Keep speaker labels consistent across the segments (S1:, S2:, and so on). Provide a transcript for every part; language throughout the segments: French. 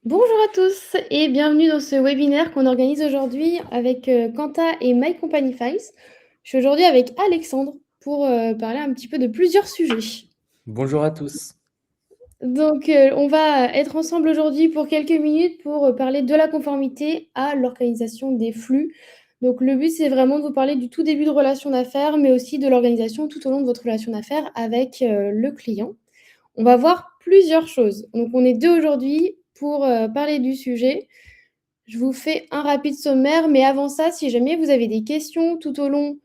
S1: Bonjour à tous et bienvenue dans ce webinaire qu'on organise aujourd'hui avec Quanta et My Company Files. Je suis aujourd'hui avec Alexandre pour parler un petit peu de plusieurs sujets.
S2: Bonjour à tous.
S1: Donc, on va être ensemble aujourd'hui pour quelques minutes pour parler de la conformité à l'organisation des flux. Donc, le but, c'est vraiment de vous parler du tout début de relation d'affaires, mais aussi de l'organisation tout au long de votre relation d'affaires avec le client. On va voir plusieurs choses. Donc, on est deux aujourd'hui pour parler du sujet. Je vous fais un rapide sommaire, mais avant ça, si jamais vous avez des questions tout au long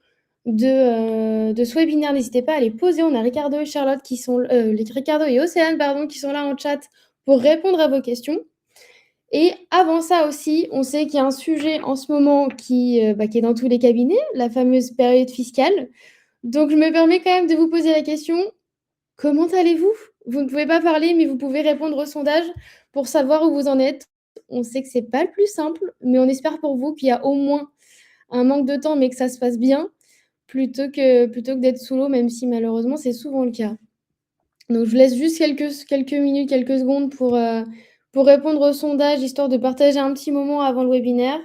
S1: de ce webinaire, n'hésitez pas à les poser. On a Ricardo et Charlotte qui sont, Ricardo et Océane, pardon, qui sont là en chat pour répondre à vos questions. Et avant ça aussi, on sait qu'il y a un sujet en ce moment qui est dans tous les cabinets, la fameuse période fiscale. Donc, je me permets quand même de vous poser la question, comment allez-vous? Vous ne pouvez pas parler, mais vous pouvez répondre au sondage pour savoir où vous en êtes. On sait que c'est pas le plus simple, mais on espère pour vous qu'il y a au moins un manque de temps, mais que ça se passe bien, plutôt que d'être sous l'eau, même si malheureusement c'est souvent le cas. Donc je vous laisse juste quelques minutes, quelques secondes pour répondre au sondage, histoire de partager un petit moment avant le webinaire.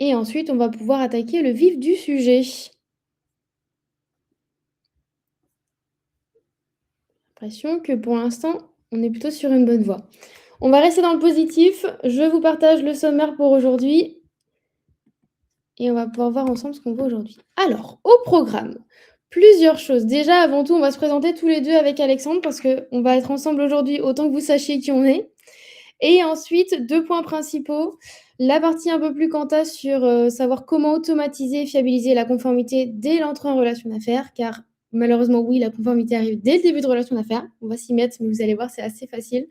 S1: Et ensuite, on va pouvoir attaquer le vif du sujet. J'ai l'impression que pour l'instant, on est plutôt sur une bonne voie. On va rester dans le positif. Je vous partage le sommaire pour aujourd'hui et on va pouvoir voir ensemble ce qu'on voit aujourd'hui. Alors, au programme, plusieurs choses. Déjà, avant tout, on va se présenter tous les deux avec Alexandre parce qu'on va être ensemble aujourd'hui autant que vous sachiez qui on est. Et ensuite, deux points principaux. La partie un peu plus quanta sur savoir comment automatiser et fiabiliser la conformité dès l'entrée en relation d'affaires, car malheureusement, oui, la conformité arrive dès le début de relation d'affaires. On va s'y mettre, mais vous allez voir, c'est assez facile.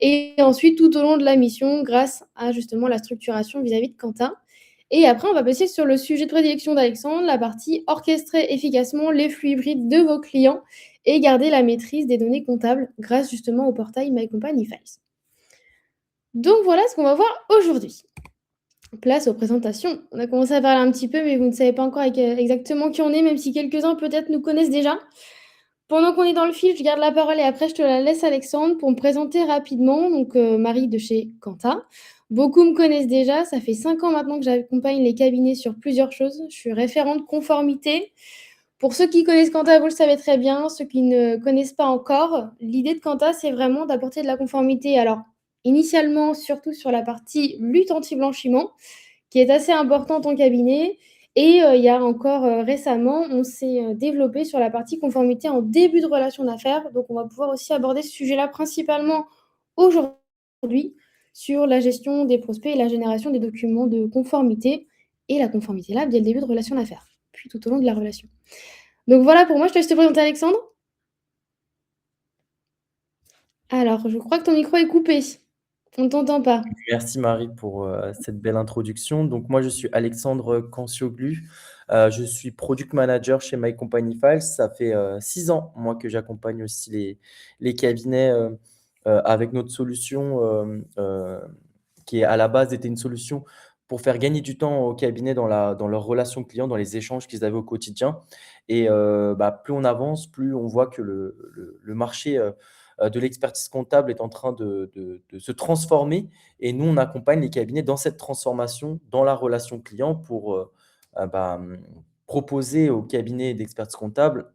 S1: Et ensuite, tout au long de la mission, grâce à justement la structuration vis-à-vis de Quentin. Et après, on va passer sur le sujet de prédilection d'Alexandre, la partie orchestrer efficacement les flux hybrides de vos clients et garder la maîtrise des données comptables grâce justement au portail My Company Files. Donc voilà ce qu'on va voir aujourd'hui. Place aux présentations. On a commencé à parler un petit peu, mais vous ne savez pas encore exactement qui on est, même si quelques-uns peut-être nous connaissent déjà. Pendant qu'on est dans le fil, je garde la parole et après je te la laisse Alexandre pour me présenter rapidement. Donc Marie de chez Quanta. Beaucoup me connaissent déjà, ça fait 5 ans maintenant que j'accompagne les cabinets sur plusieurs choses. Je suis référente conformité. Pour ceux qui connaissent Quanta, vous le savez très bien. Ceux qui ne connaissent pas encore, l'idée de Quanta, c'est vraiment d'apporter de la conformité. Alors, initialement, surtout sur la partie lutte anti-blanchiment, qui est assez importante en cabinet. Et il y a encore récemment, on s'est développé sur la partie conformité en début de relation d'affaires. Donc, on va pouvoir aussi aborder ce sujet-là principalement aujourd'hui sur la gestion des prospects et la génération des documents de conformité et la conformité là dès le début de relation d'affaires, puis tout au long de la relation. Donc voilà, pour moi, je te laisse te présenter Alexandre. Alors, je crois que ton micro est coupé. On ne t'entend pas.
S2: Merci Marie pour cette belle introduction. Donc moi je suis Alexandre Cancioglu. Je suis product manager chez My Company Files. Ça fait 6 ans moi que j'accompagne aussi les cabinets avec notre solution qui à la base était une solution pour faire gagner du temps aux cabinets dans leur relation client, dans les échanges qu'ils avaient au quotidien. Et plus on avance, plus on voit que le marché de l'expertise comptable est en train de se transformer et nous, on accompagne les cabinets dans cette transformation, dans la relation client pour heu, bah, mmh, proposer aux cabinets d'expertise comptable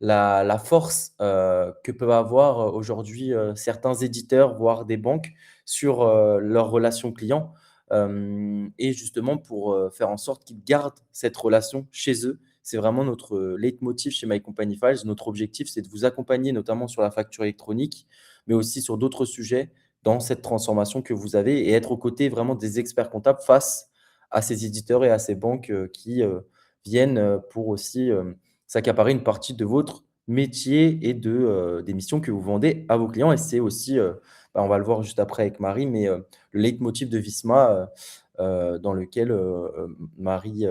S2: la force que peuvent avoir aujourd'hui certains éditeurs, voire des banques sur leurs relations clients. Et justement pour faire en sorte qu'ils gardent cette relation chez eux. C'est vraiment notre leitmotiv chez My Company Files. Notre objectif, c'est de vous accompagner notamment sur la facture électronique, mais aussi sur d'autres sujets dans cette transformation que vous avez et être aux côtés vraiment des experts comptables face à ces éditeurs et à ces banques qui viennent pour aussi s'accaparer une partie de votre métier et des missions que vous vendez à vos clients. Et c'est aussi, on va le voir juste après avec Marie, mais le leitmotiv de Visma, dans lequel Marie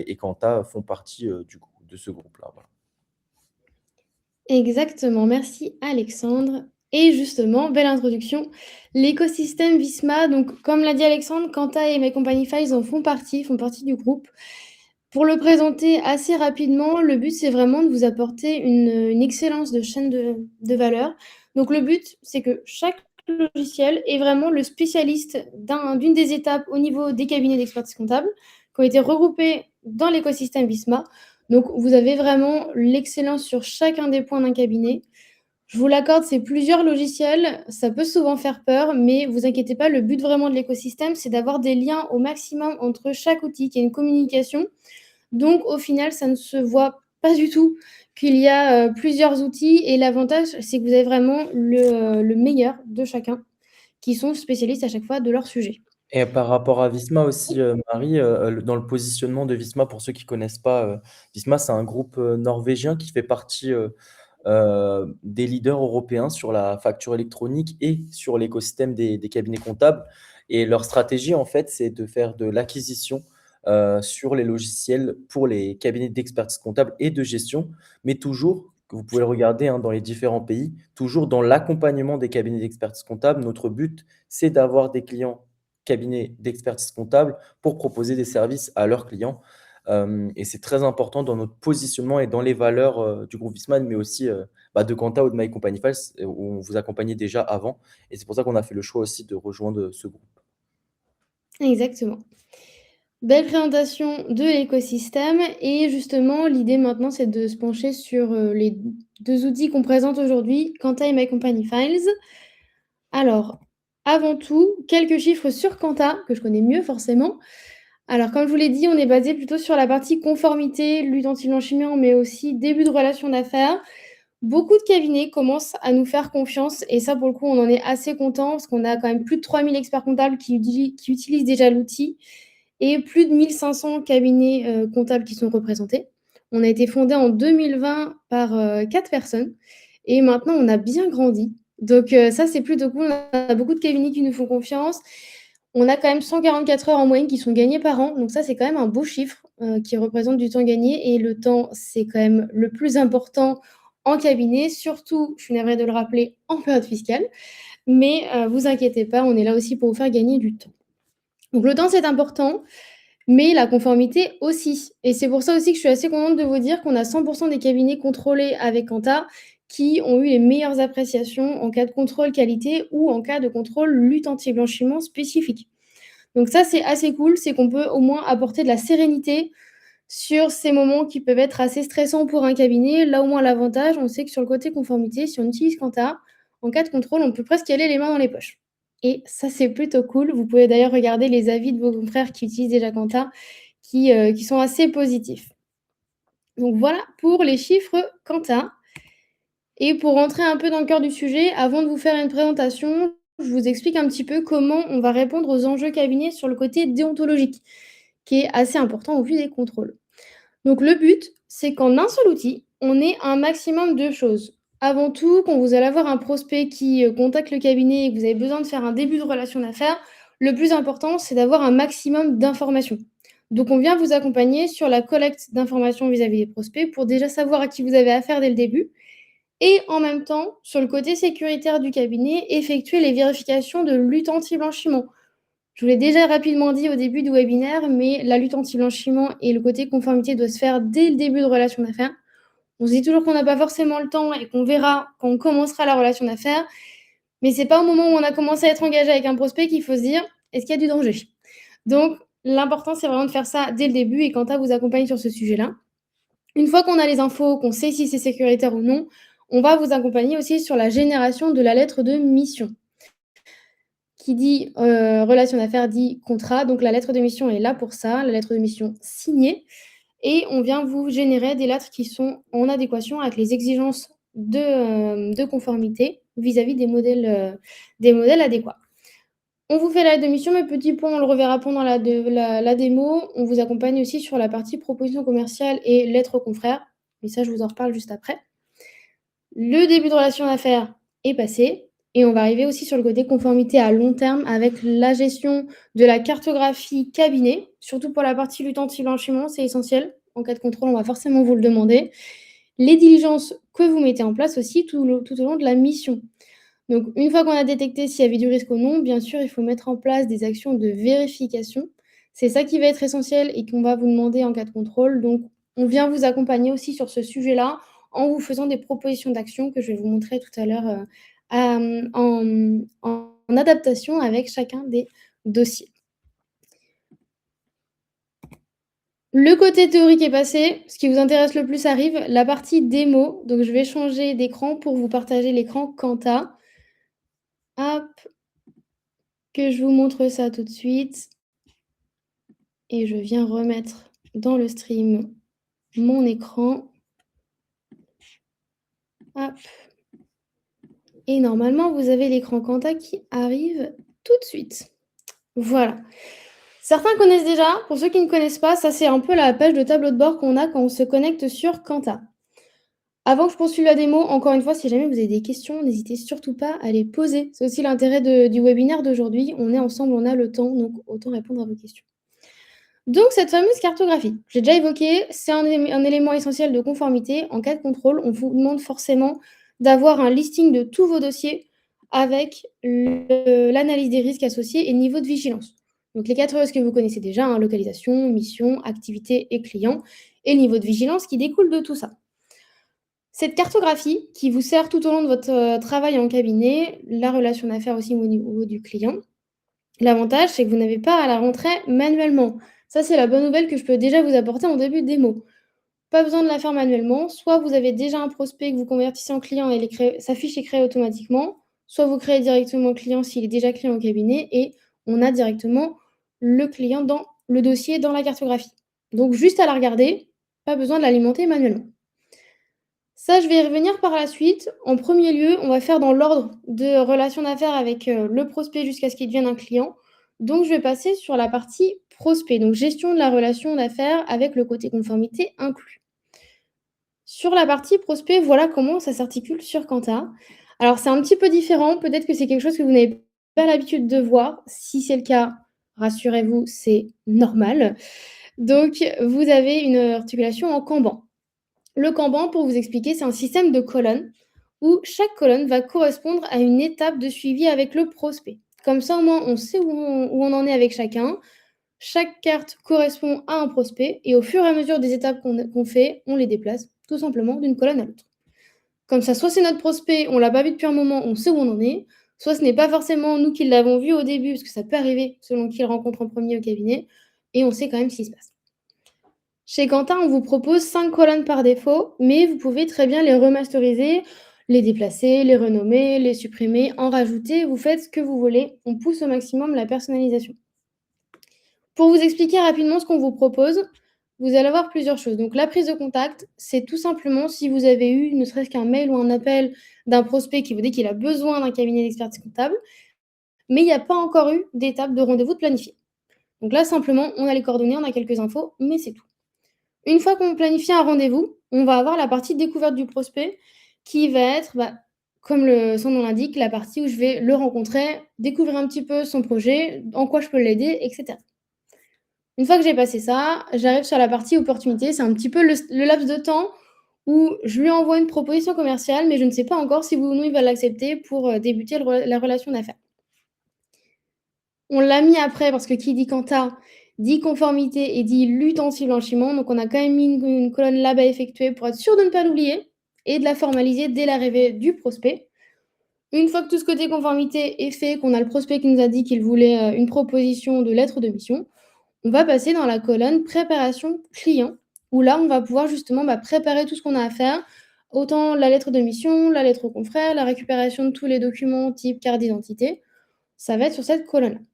S2: et Quanta font partie de ce groupe-là. Voilà.
S1: Exactement, merci Alexandre. Et justement, belle introduction. L'écosystème Visma, donc comme l'a dit Alexandre, Quanta et My Company Files en font partie du groupe. Pour le présenter assez rapidement, le but c'est vraiment de vous apporter une excellence de chaîne de valeur. Donc le but, c'est que chaque logiciel est vraiment le spécialiste d'une des étapes au niveau des cabinets d'expertise comptable qui ont été regroupés dans l'écosystème Visma. Donc vous avez vraiment l'excellence sur chacun des points d'un cabinet. Je vous l'accorde, c'est plusieurs logiciels, ça peut souvent faire peur, mais vous inquiétez pas, le but vraiment de l'écosystème, c'est d'avoir des liens au maximum entre chaque outil, qu'il y ait une communication. Donc au final, ça ne se voit pas du tout qu'il y a plusieurs outils et l'avantage, c'est que vous avez vraiment le meilleur de chacun qui sont spécialistes à chaque fois de leur sujet.
S2: Et par rapport à Visma aussi, Marie, dans le positionnement de Visma, pour ceux qui connaissent pas, Visma, c'est un groupe, norvégien qui fait partie, des leaders européens sur la facture électronique et sur l'écosystème des cabinets comptables. Et leur stratégie, en fait, c'est de faire de l'acquisition, sur les logiciels pour les cabinets d'expertise comptable et de gestion, mais toujours, que vous pouvez le regarder, hein, dans les différents pays, toujours dans l'accompagnement des cabinets d'expertise comptable. Notre but, c'est d'avoir des clients cabinets d'expertise comptable pour proposer des services à leurs clients. Et c'est très important dans notre positionnement et dans les valeurs, du groupe Viessmann, mais aussi, de Quanta ou de My Company Files, où on vous accompagnait déjà avant, et c'est pour ça qu'on a fait le choix aussi de rejoindre, ce groupe.
S1: Exactement. Belle présentation de l'écosystème et justement, l'idée maintenant, c'est de se pencher sur, les 2 outils qu'on présente aujourd'hui, Quanta et My Company Files. Alors, avant tout, quelques chiffres sur Quanta, que je connais mieux forcément. Alors, comme je vous l'ai dit, on est basé plutôt sur la partie conformité, lutte anti-blanchiment, mais aussi début de relation d'affaires. Beaucoup de cabinets commencent à nous faire confiance et ça, pour le coup, on en est assez content parce qu'on a quand même plus de 3000 experts comptables qui utilisent déjà l'outil et plus de 1500 cabinets, comptables qui sont représentés. On a été fondé en 2020 par, 4 personnes et maintenant on a bien grandi. Donc ça, c'est plutôt cool. On a beaucoup de cabinets qui nous font confiance. On a quand même 144 heures en moyenne qui sont gagnées par an, donc ça, c'est quand même un beau chiffre, qui représente du temps gagné et le temps, c'est quand même le plus important en cabinet, surtout, je suis navrée de le rappeler, en période fiscale. Mais vous inquiétez pas, on est là aussi pour vous faire gagner du temps. Donc le temps, c'est important, mais la conformité aussi. Et c'est pour ça aussi que je suis assez contente de vous dire qu'on a 100 des cabinets contrôlés avec Quanta qui ont eu les meilleures appréciations en cas de contrôle qualité ou en cas de contrôle lutte anti-blanchiment spécifique. Donc ça, c'est assez cool, c'est qu'on peut au moins apporter de la sérénité sur ces moments qui peuvent être assez stressants pour un cabinet. Là, au moins, l'avantage, on sait que sur le côté conformité, si on utilise Quanta, en cas de contrôle, on peut presque y aller les mains dans les poches. Et ça, c'est plutôt cool. Vous pouvez d'ailleurs regarder les avis de vos confrères qui utilisent déjà Quanta, qui sont assez positifs. Donc voilà pour les chiffres Quanta. Et pour rentrer un peu dans le cœur du sujet, avant de vous faire une présentation, je vous explique un petit peu comment on va répondre aux enjeux cabinet sur le côté déontologique, qui est assez important au vu des contrôles. Donc le but, c'est qu'en un seul outil, on ait un maximum de choses. Avant tout, quand vous allez avoir un prospect qui contacte le cabinet et que vous avez besoin de faire un début de relation d'affaires, le plus important, c'est d'avoir un maximum d'informations. Donc on vient vous accompagner sur la collecte d'informations vis-à-vis des prospects pour déjà savoir à qui vous avez affaire dès le début. Et en même temps, sur le côté sécuritaire du cabinet, effectuer les vérifications de lutte anti-blanchiment. Je vous l'ai déjà rapidement dit au début du webinaire, mais la lutte anti-blanchiment et le côté conformité doit se faire dès le début de relation d'affaires. On se dit toujours qu'on n'a pas forcément le temps et qu'on verra quand on commencera la relation d'affaires, mais c'est pas au moment où on a commencé à être engagé avec un prospect qu'il faut se dire: «Est-ce qu'il y a du danger?» Donc l'important, c'est vraiment de faire ça dès le début et Quanta vous accompagne sur ce sujet-là. Une fois qu'on a les infos, qu'on sait si c'est sécuritaire ou non, on va vous accompagner aussi sur la génération de la lettre de mission. Qui dit, relation d'affaires dit contrat, donc la lettre de mission est là pour ça, la lettre de mission signée et on vient vous générer des lettres qui sont en adéquation avec les exigences de conformité vis-à-vis des modèles adéquats. On vous fait la lettre de mission, mais petit point, on le reverra pendant la démo. On vous accompagne aussi sur la partie proposition commerciale et lettres aux confrères, mais ça, je vous en reparle juste après. Le début de relation d'affaires est passé et on va arriver aussi sur le côté conformité à long terme avec la gestion de la cartographie cabinet, surtout pour la partie lutte anti-blanchiment, c'est essentiel. En cas de contrôle, on va forcément vous le demander. Les diligences que vous mettez en place aussi tout au long de la mission. Donc une fois qu'on a détecté s'il y avait du risque ou non, bien sûr, il faut mettre en place des actions de vérification. C'est ça qui va être essentiel et qu'on va vous demander en cas de contrôle. Donc on vient vous accompagner aussi sur ce sujet-là en vous faisant des propositions d'action que je vais vous montrer tout à l'heure, en adaptation avec chacun des dossiers. Le côté théorique est passé, ce qui vous intéresse le plus arrive, la partie démo. Donc je vais changer d'écran pour vous partager l'écran Kanta. Hop, que je vous montre ça tout de suite. Et je viens remettre dans le stream mon écran. Hop. Et normalement, vous avez l'écran Kanta qui arrive tout de suite. Voilà. Certains connaissent déjà. Pour ceux qui ne connaissent pas, ça, c'est un peu la page de tableau de bord qu'on a quand on se connecte sur Kanta. Avant que je poursuive la démo, encore une fois, si jamais vous avez des questions, n'hésitez surtout pas à les poser. C'est aussi l'intérêt du webinaire d'aujourd'hui. On est ensemble, on a le temps, donc autant répondre à vos questions. Donc, cette fameuse cartographie, j'ai déjà évoqué, c'est un élément essentiel de conformité. En cas de contrôle, on vous demande forcément d'avoir un listing de tous vos dossiers avec l'analyse des risques associés et le niveau de vigilance. Donc, les 4 ES que vous connaissez déjà, hein, localisation, mission, activité et client, et le niveau de vigilance qui découle de tout ça. Cette cartographie qui vous sert tout au long de votre travail en cabinet, la relation d'affaires aussi au niveau du client. L'avantage, c'est que vous n'avez pas à la rentrer manuellement. Ça, c'est la bonne nouvelle que je peux déjà vous apporter en début de démo. Pas besoin de la faire manuellement. Soit vous avez déjà un prospect que vous convertissez en client et sa fiche est créée automatiquement, soit vous créez directement le client s'il est déjà client au cabinet et on a directement le client dans le dossier, dans la cartographie. Donc, juste à la regarder, pas besoin de l'alimenter manuellement. Ça, je vais y revenir par la suite. En premier lieu, on va faire dans l'ordre de relation d'affaires avec le prospect jusqu'à ce qu'il devienne un client. Donc, je vais passer sur la partie prospect, donc gestion de la relation d'affaires avec le côté conformité inclus. Sur la partie prospect, voilà comment ça s'articule sur Kanta. Alors, c'est un petit peu différent. Peut-être que c'est quelque chose que vous n'avez pas l'habitude de voir. Si c'est le cas, rassurez-vous, c'est normal. Donc, vous avez une articulation en Kanban. Le Kanban, pour vous expliquer, c'est un système de colonnes où chaque colonne va correspondre à une étape de suivi avec le prospect. Comme ça, au moins, on sait où on en est avec chacun. Chaque carte correspond à un prospect et au fur et à mesure des étapes qu'on fait, on les déplace tout simplement d'une colonne à l'autre. Comme ça, soit c'est notre prospect, on ne l'a pas vu depuis un moment, on sait où on en est, soit ce n'est pas forcément nous qui l'avons vu au début, parce que ça peut arriver selon qui le rencontre en premier au cabinet, et on sait quand même ce qui se passe. Chez Kanta, on vous propose 5 colonnes par défaut, mais vous pouvez très bien les remasteriser, les déplacer, les renommer, les supprimer, en rajouter, vous faites ce que vous voulez. On pousse au maximum la personnalisation. Pour vous expliquer rapidement ce qu'on vous propose, vous allez avoir plusieurs choses. Donc la prise de contact, c'est tout simplement si vous avez eu ne serait-ce qu'un mail ou un appel d'un prospect qui vous dit qu'il a besoin d'un cabinet d'expertise comptable, mais il n'y a pas encore eu d'étape de rendez-vous de planifié. Donc là, simplement, on a les coordonnées, on a quelques infos, mais c'est tout. Une fois qu'on planifie un rendez-vous, on va avoir la partie découverte du prospect qui va être, comme son nom l'indique, la partie où je vais le rencontrer, découvrir un petit peu son projet, en quoi je peux l'aider, etc. Une fois que j'ai passé ça, j'arrive sur la partie opportunité. C'est un petit peu le laps de temps où je lui envoie une proposition commerciale, mais je ne sais pas encore si oui ou non il va l'accepter pour débuter la relation d'affaires. On l'a mis après parce que qui dit Kanta dit conformité et dit lutte anti-blanchiment. Donc, on a quand même mis une colonne là-bas effectuée pour être sûr de ne pas l'oublier et de la formaliser dès l'arrivée du prospect. Une fois que tout ce côté conformité est fait, qu'on a le prospect qui nous a dit qu'il voulait une proposition de lettre de mission, on va passer dans la colonne préparation client, où là, on va pouvoir justement préparer tout ce qu'on a à faire, autant la lettre de mission, la lettre au confrère, la récupération de tous les documents type carte d'identité. Ça va être sur cette colonne.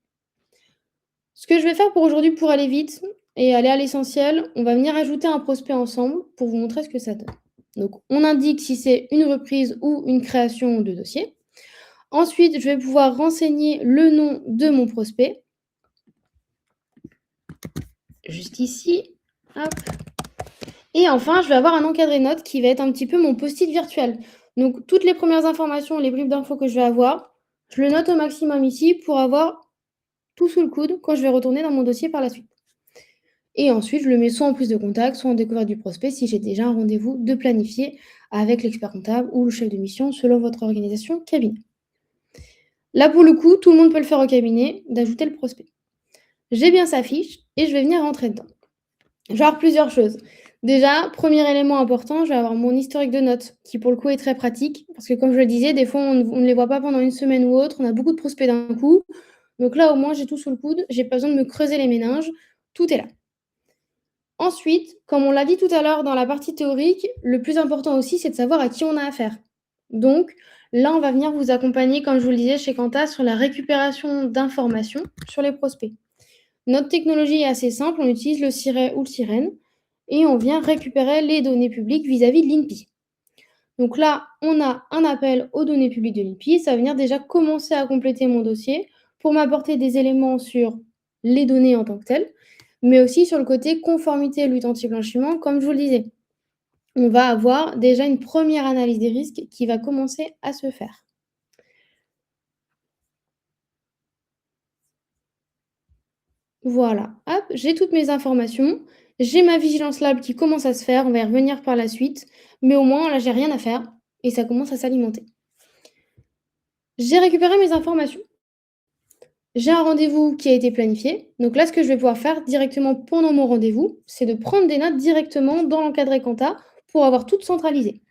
S1: Ce que je vais faire pour aujourd'hui, pour aller vite et aller à l'essentiel, on va venir ajouter un prospect ensemble pour vous montrer ce que ça donne. Donc, on indique si c'est une reprise ou une création de dossier. Ensuite, je vais pouvoir renseigner le nom de mon prospect. Juste ici. Hop. Et enfin, je vais avoir un encadré notes qui va être un petit peu mon post-it virtuel. Donc, toutes les premières informations, les bribes d'infos que je vais avoir, je le note au maximum ici pour avoir tout sous le coude quand je vais retourner dans mon dossier par la suite. Et ensuite, je le mets soit en prise de contact, soit en découverte du prospect si j'ai déjà un rendez-vous de planifié avec l'expert comptable ou le chef de mission selon votre organisation cabinet. Là, pour le coup, tout le monde peut le faire au cabinet, d'ajouter le prospect. J'ai bien sa fiche et je vais venir rentrer dedans. Je vais avoir plusieurs choses. Déjà, premier élément important, je vais avoir mon historique de notes qui, pour le coup, est très pratique parce que comme je le disais, des fois, on ne les voit pas pendant une semaine ou autre, on a beaucoup de prospects d'un coup. Donc là, au moins, j'ai tout sous le coude, j'ai pas besoin de me creuser les méninges, tout est là. Ensuite, comme on l'a dit tout à l'heure dans la partie théorique, le plus important aussi, c'est de savoir à qui on a affaire. Donc là, on va venir vous accompagner, comme je vous le disais chez Quanta, sur la récupération d'informations sur les prospects. Notre technologie est assez simple, on utilise le Siret ou le Sirène et on vient récupérer les données publiques vis-à-vis de l'INPI. Donc là, on a un appel aux données publiques de l'INPI, ça va venir déjà commencer à compléter mon dossier pour m'apporter des éléments sur les données en tant que telles, mais aussi sur le côté conformité et lutte anti-blanchiment, comme je vous le disais. On va avoir déjà une première analyse des risques qui va commencer à se faire. Voilà, hop, j'ai toutes mes informations, j'ai ma vigilance lab qui commence à se faire, on va y revenir par la suite, mais au moins là, j'ai rien à faire et ça commence à s'alimenter. J'ai récupéré mes informations. J'ai un rendez-vous qui a été planifié. Donc là, ce que je vais pouvoir faire directement pendant mon rendez-vous, c'est de prendre des notes directement dans l'encadré Quanta pour avoir tout centralisé.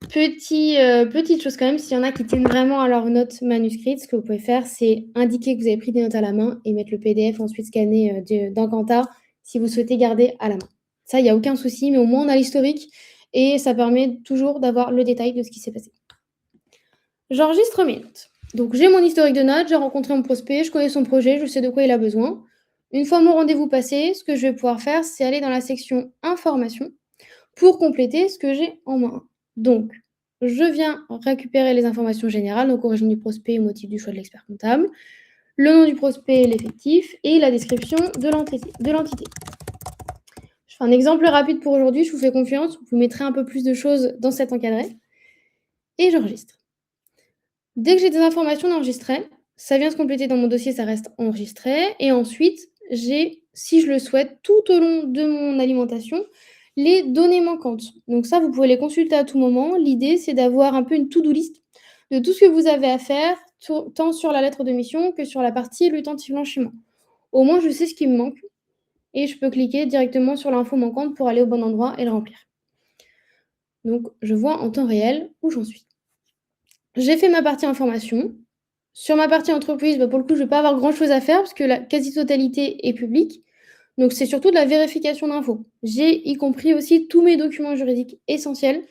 S1: Petite chose quand même, s'il y en a qui tiennent vraiment à leurs notes manuscrites, ce que vous pouvez faire, c'est indiquer que vous avez pris des notes à la main et mettre le PDF ensuite scanné dans Quanta si vous souhaitez garder à la main. Ça, il n'y a aucun souci, mais au moins on a l'historique et ça permet toujours d'avoir le détail de ce qui s'est passé. J'enregistre mes notes. Donc j'ai mon historique de notes, j'ai rencontré mon prospect, je connais son projet, je sais de quoi il a besoin. Une fois mon rendez-vous passé, ce que je vais pouvoir faire, c'est aller dans la section information pour compléter ce que j'ai en main. Donc, je viens récupérer les informations générales, donc origine du prospect, motif du choix de l'expert comptable, le nom du prospect, l'effectif et la description de l'entité. Je fais un exemple rapide pour aujourd'hui, je vous fais confiance, vous mettrez un peu plus de choses dans cet encadré et j'enregistre. Dès que j'ai des informations enregistrées, ça vient se compléter dans mon dossier, ça reste enregistré. Et ensuite, j'ai, si je le souhaite, tout au long de mon alimentation, les données manquantes. Donc ça, vous pouvez les consulter à tout moment. L'idée, c'est d'avoir un peu une to-do list de tout ce que vous avez à faire, tant sur la lettre de mission que sur la partie lutte anti-blanchiment. Au moins, je sais ce qui me manque et je peux cliquer directement sur l'info manquante pour aller au bon endroit et le remplir. Donc, je vois en temps réel où j'en suis. J'ai fait ma partie information. Sur ma partie entreprise, pour le coup, je ne vais pas avoir grand-chose à faire parce que la quasi-totalité est publique. Donc, c'est surtout de la vérification d'infos. J'ai y compris aussi tous mes documents juridiques essentiels,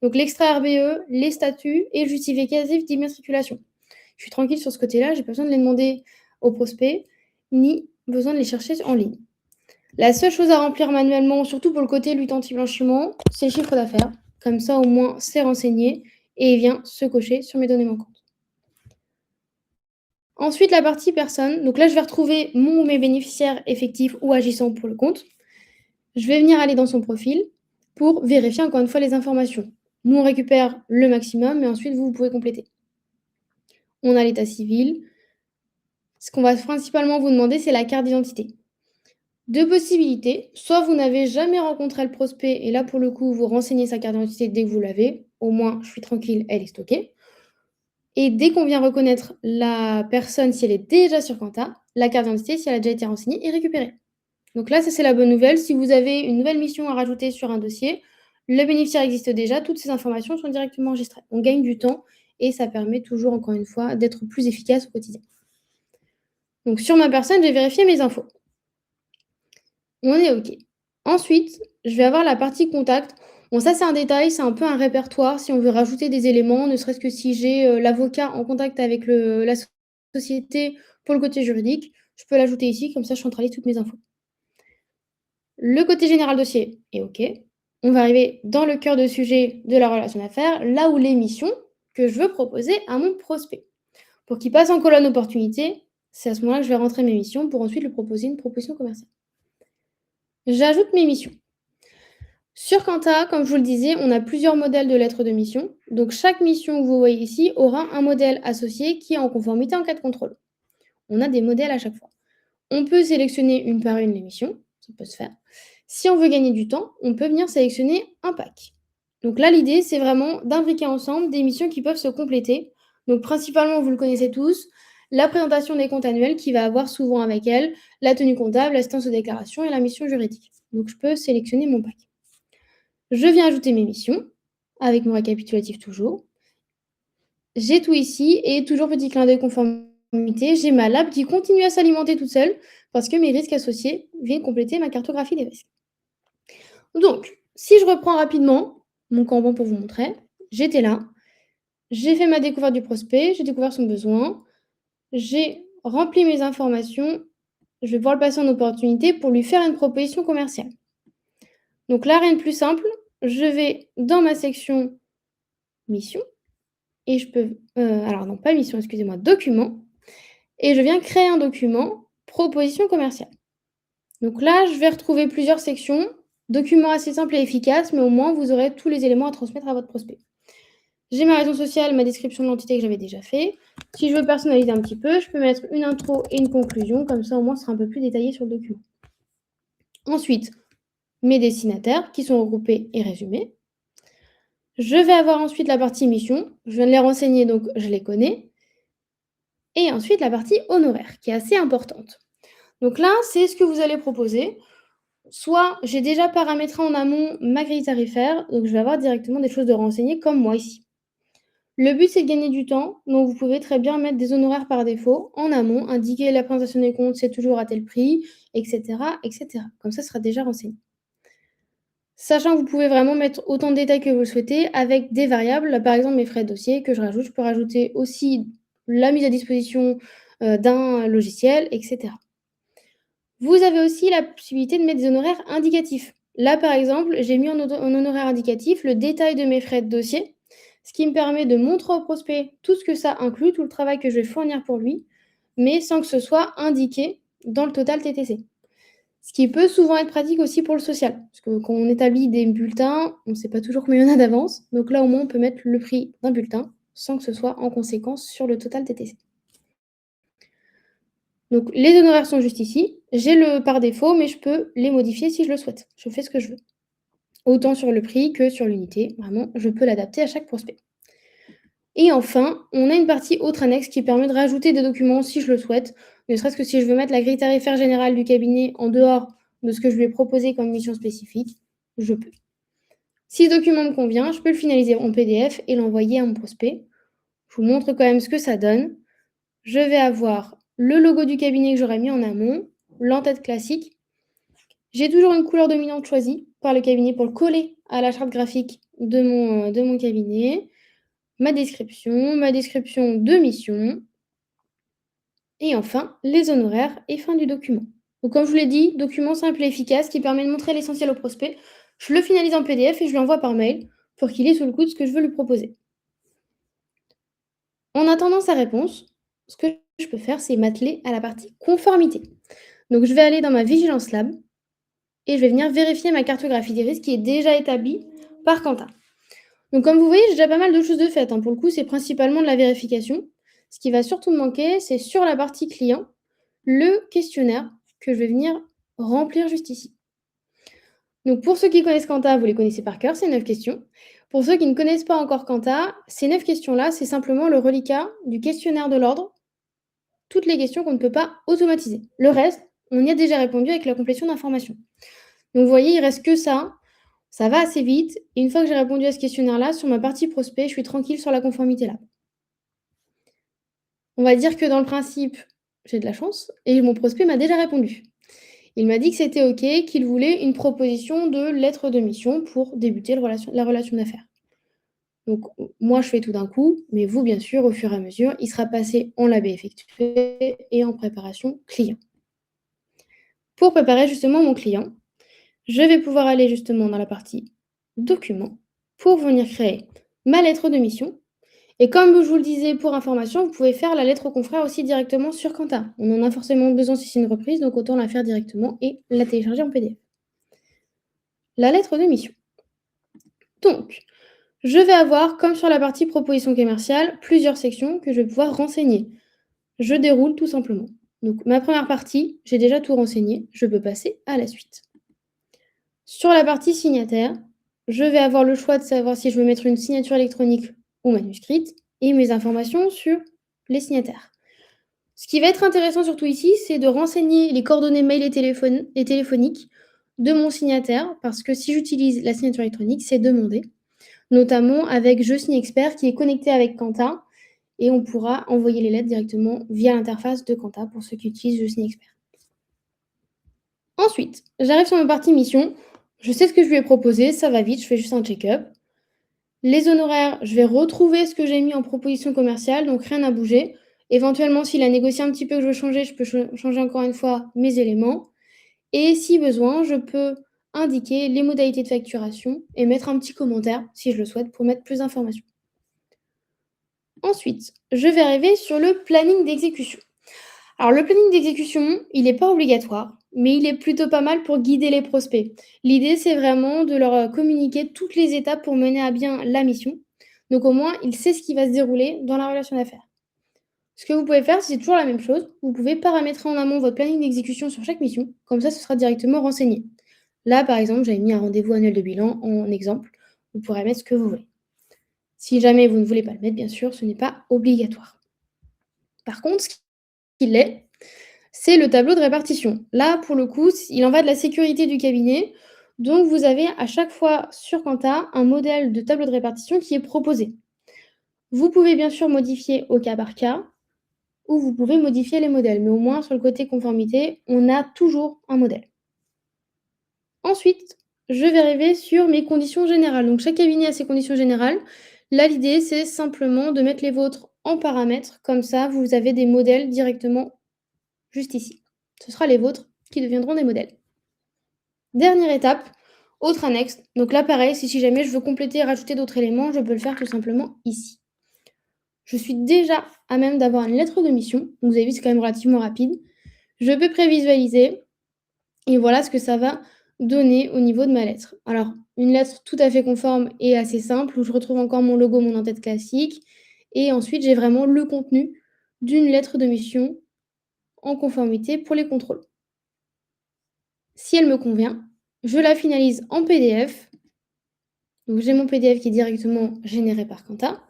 S1: donc l'extrait RBE, les statuts et le justificatif d'immatriculation. Je suis tranquille sur ce côté-là, je n'ai pas besoin de les demander au prospect, ni besoin de les chercher en ligne. La seule chose à remplir manuellement, surtout pour le côté lutte anti-blanchiment, c'est le chiffre d'affaires. Comme ça, au moins, c'est renseigné et il vient se cocher sur mes données manquantes. Ensuite, la partie personne. Donc là, je vais retrouver mon ou mes bénéficiaires effectifs ou agissants pour le compte. Je vais venir aller dans son profil pour vérifier encore une fois les informations. Nous, on récupère le maximum, mais ensuite, vous pouvez compléter. On a l'état civil. Ce qu'on va principalement vous demander, c'est la carte d'identité. Deux possibilités. Soit vous n'avez jamais rencontré le prospect, et là, pour le coup, vous renseignez sa carte d'identité dès que vous l'avez. Au moins, je suis tranquille, elle est stockée. Et dès qu'on vient reconnaître la personne, si elle est déjà sur Quanta, la carte d'identité, si elle a déjà été renseignée, est récupérée. Donc là, ça c'est la bonne nouvelle. Si vous avez une nouvelle mission à rajouter sur un dossier, le bénéficiaire existe déjà, toutes ces informations sont directement enregistrées. On gagne du temps et ça permet toujours, encore une fois, d'être plus efficace au quotidien. Donc sur ma personne, j'ai vérifié mes infos. On est OK. Ensuite, je vais avoir la partie contact. Bon, ça, c'est un détail, c'est un peu un répertoire si on veut rajouter des éléments, ne serait-ce que si j'ai l'avocat en contact avec la société pour le côté juridique, je peux l'ajouter ici, comme ça je centralise toutes mes infos. Le côté général dossier est OK. On va arriver dans le cœur de sujet de la relation d'affaires, là où les missions que je veux proposer à mon prospect. Pour qu'il passe en colonne opportunité, c'est à ce moment-là que je vais rentrer mes missions pour ensuite lui proposer une proposition commerciale. J'ajoute mes missions. Sur Quanta, comme je vous le disais, on a plusieurs modèles de lettres de mission. Donc, chaque mission que vous voyez ici aura un modèle associé qui est en conformité en cas de contrôle. On a des modèles à chaque fois. On peut sélectionner une par une les missions, ça peut se faire. Si on veut gagner du temps, on peut venir sélectionner un pack. Donc là, l'idée, c'est vraiment d'imbriquer ensemble des missions qui peuvent se compléter. Donc, principalement, vous le connaissez tous, la présentation des comptes annuels qui va avoir souvent avec elle la tenue comptable, l'assistance aux déclarations et la mission juridique. Donc, je peux sélectionner mon pack. Je viens ajouter mes missions, avec mon récapitulatif toujours. J'ai tout ici et toujours petit clin d'œil conformité, j'ai ma lab qui continue à s'alimenter toute seule parce que mes risques associés viennent compléter ma cartographie des risques. Donc, si je reprends rapidement mon Kanban pour vous montrer, j'étais là, j'ai fait ma découverte du prospect, j'ai découvert son besoin, j'ai rempli mes informations, je vais pouvoir le passer en opportunité pour lui faire une proposition commerciale. Donc là, rien de plus simple, je vais dans ma section mission et je peux, alors non pas mission, excusez-moi, document, et je viens créer un document proposition commerciale. Donc là, je vais retrouver plusieurs sections, document assez simple et efficace, mais au moins vous aurez tous les éléments à transmettre à votre prospect. J'ai ma raison sociale, ma description de l'entité que j'avais déjà fait. Si je veux personnaliser un petit peu, je peux mettre une intro et une conclusion, comme ça au moins ce sera un peu plus détaillé sur le document. Ensuite, mes destinataires qui sont regroupés et résumés. Je vais avoir ensuite la partie mission, je viens de les renseigner donc je les connais. Et ensuite la partie honoraire qui est assez importante. Donc là, c'est ce que vous allez proposer. Soit j'ai déjà paramétré en amont ma grille tarifaire, donc je vais avoir directement des choses de renseigner comme moi ici. Le but, c'est de gagner du temps, donc vous pouvez très bien mettre des honoraires par défaut en amont, indiquer la présentation des comptes, c'est toujours à tel prix, etc., etc. Comme ça sera déjà renseigné. Sachant que vous pouvez vraiment mettre autant de détails que vous le souhaitez avec des variables, là, par exemple mes frais de dossier que je rajoute, je peux rajouter aussi la mise à disposition d'un logiciel, etc. Vous avez aussi la possibilité de mettre des honoraires indicatifs. Là, par exemple, j'ai mis en honoraire indicatif le détail de mes frais de dossier, ce qui me permet de montrer au prospect tout ce que ça inclut, tout le travail que je vais fournir pour lui, mais sans que ce soit indiqué dans le total TTC. Ce qui peut souvent être pratique aussi pour le social, parce que quand on établit des bulletins, on ne sait pas toujours combien il y en a d'avance. Donc là, au moins, on peut mettre le prix d'un bulletin sans que ce soit en conséquence sur le total TTC. Donc les honoraires sont juste ici. J'ai le par défaut, mais je peux les modifier si je le souhaite. Je fais ce que je veux. Autant sur le prix que sur l'unité. Vraiment, je peux l'adapter à chaque prospect. Et enfin, on a une partie autre annexe qui permet de rajouter des documents si je le souhaite, ne serait-ce que si je veux mettre la grille tarifaire générale du cabinet en dehors de ce que je lui ai proposé comme mission spécifique, je peux. Si ce document me convient, je peux le finaliser en PDF et l'envoyer à mon prospect. Je vous montre quand même ce que ça donne. Je vais avoir le logo du cabinet que j'aurais mis en amont, l'entête classique. J'ai toujours une couleur dominante choisie par le cabinet pour le coller à la charte graphique de mon cabinet. Ma description de mission. Et enfin, les honoraires et fin du document. Donc comme je vous l'ai dit, document simple et efficace qui permet de montrer l'essentiel au prospect. Je le finalise en PDF et je lui envoie par mail pour qu'il ait sous le coude ce que je veux lui proposer. En attendant sa réponse, ce que je peux faire, c'est m'atteler à la partie conformité. Donc je vais aller dans ma Vigilance Lab et je vais venir vérifier ma cartographie des risques qui est déjà établie par Quentin. Donc comme vous voyez, j'ai déjà pas mal de choses de faites. Pour le coup, c'est principalement de la vérification. Ce qui va surtout me manquer, c'est sur la partie client, le questionnaire que je vais venir remplir juste ici. Donc pour ceux qui connaissent Quanta, vous les connaissez par cœur, c'est 9 questions. Pour ceux qui ne connaissent pas encore Quanta, ces 9 questions-là, c'est simplement le reliquat du questionnaire de l'ordre, toutes les questions qu'on ne peut pas automatiser. Le reste, on y a déjà répondu avec la complétion d'informations. Donc vous voyez, il reste que ça. Ça va assez vite. Et une fois que j'ai répondu à ce questionnaire-là, sur ma partie prospect, je suis tranquille sur la conformité là. On va dire que dans le principe, j'ai de la chance et mon prospect m'a déjà répondu. Il m'a dit que c'était OK, qu'il voulait une proposition de lettre de mission pour débuter la relation d'affaires. Donc moi, je fais tout d'un coup, mais vous, bien sûr, au fur et à mesure, il sera passé en labé effectué et en préparation client. Pour préparer justement mon client, je vais pouvoir aller justement dans la partie documents pour venir créer ma lettre de mission. Et comme je vous le disais pour information, vous pouvez faire la lettre au confrère aussi directement sur Quanta. On en a forcément besoin si c'est une reprise, donc autant la faire directement et la télécharger en PDF. La lettre de mission. Donc, je vais avoir, comme sur la partie proposition commerciale, plusieurs sections que je vais pouvoir renseigner. Je déroule tout simplement. Donc, ma première partie, j'ai déjà tout renseigné. Je peux passer à la suite. Sur la partie signataire, je vais avoir le choix de savoir si je veux mettre une signature électronique ou manuscrite et mes informations sur les signataires. Ce qui va être intéressant surtout ici, c'est de renseigner les coordonnées mail et téléphoniques de mon signataire, parce que si j'utilise la signature électronique, c'est demandé, notamment avec Je signe expert qui est connecté avec Quanta et on pourra envoyer les lettres directement via l'interface de Quanta pour ceux qui utilisent Je signe expert. Ensuite, j'arrive sur ma partie mission. Je sais ce que je lui ai proposé, ça va vite, je fais juste un check-up. Les honoraires, je vais retrouver ce que j'ai mis en proposition commerciale, donc rien n'a bougé. Éventuellement, s'il a négocié un petit peu que je veux changer, je peux changer encore une fois mes éléments. Et si besoin, je peux indiquer les modalités de facturation et mettre un petit commentaire, si je le souhaite, pour mettre plus d'informations. Ensuite, je vais arriver sur le planning d'exécution. Alors, le planning d'exécution, il n'est pas obligatoire, mais il est plutôt pas mal pour guider les prospects. L'idée, c'est vraiment de leur communiquer toutes les étapes pour mener à bien la mission. Donc, au moins, il sait ce qui va se dérouler dans la relation d'affaires. Ce que vous pouvez faire, c'est toujours la même chose. Vous pouvez paramétrer en amont votre planning d'exécution sur chaque mission. Comme ça, ce sera directement renseigné. Là, par exemple, j'avais mis un rendez-vous annuel de bilan en exemple. Vous pourrez mettre ce que vous voulez. Si jamais vous ne voulez pas le mettre, bien sûr, ce n'est pas obligatoire. Par contre, ce qu'il est, c'est le tableau de répartition. Là, pour le coup, il en va de la sécurité du cabinet. Donc, vous avez à chaque fois sur Quanta un modèle de tableau de répartition qui est proposé. Vous pouvez bien sûr modifier au cas par cas ou vous pouvez modifier les modèles. Mais au moins, sur le côté conformité, on a toujours un modèle. Ensuite, je vais arriver sur mes conditions générales. Donc, chaque cabinet a ses conditions générales. Là, l'idée, c'est simplement de mettre les vôtres en paramètres. Comme ça, vous avez des modèles directement juste ici. Ce sera les vôtres qui deviendront des modèles. Dernière étape, autre annexe. Donc là, pareil, si jamais je veux compléter et rajouter d'autres éléments, je peux le faire tout simplement ici. Je suis déjà à même d'avoir une lettre de mission. Vous avez vu, c'est quand même relativement rapide. Je peux prévisualiser et voilà ce que ça va donner au niveau de ma lettre. Alors, une lettre tout à fait conforme et assez simple où je retrouve encore mon logo, mon en-tête classique. Et ensuite, j'ai vraiment le contenu d'une lettre de mission en conformité pour les contrôles. Si elle me convient, je la finalise en PDF. Donc, j'ai mon PDF qui est directement généré par Quanta.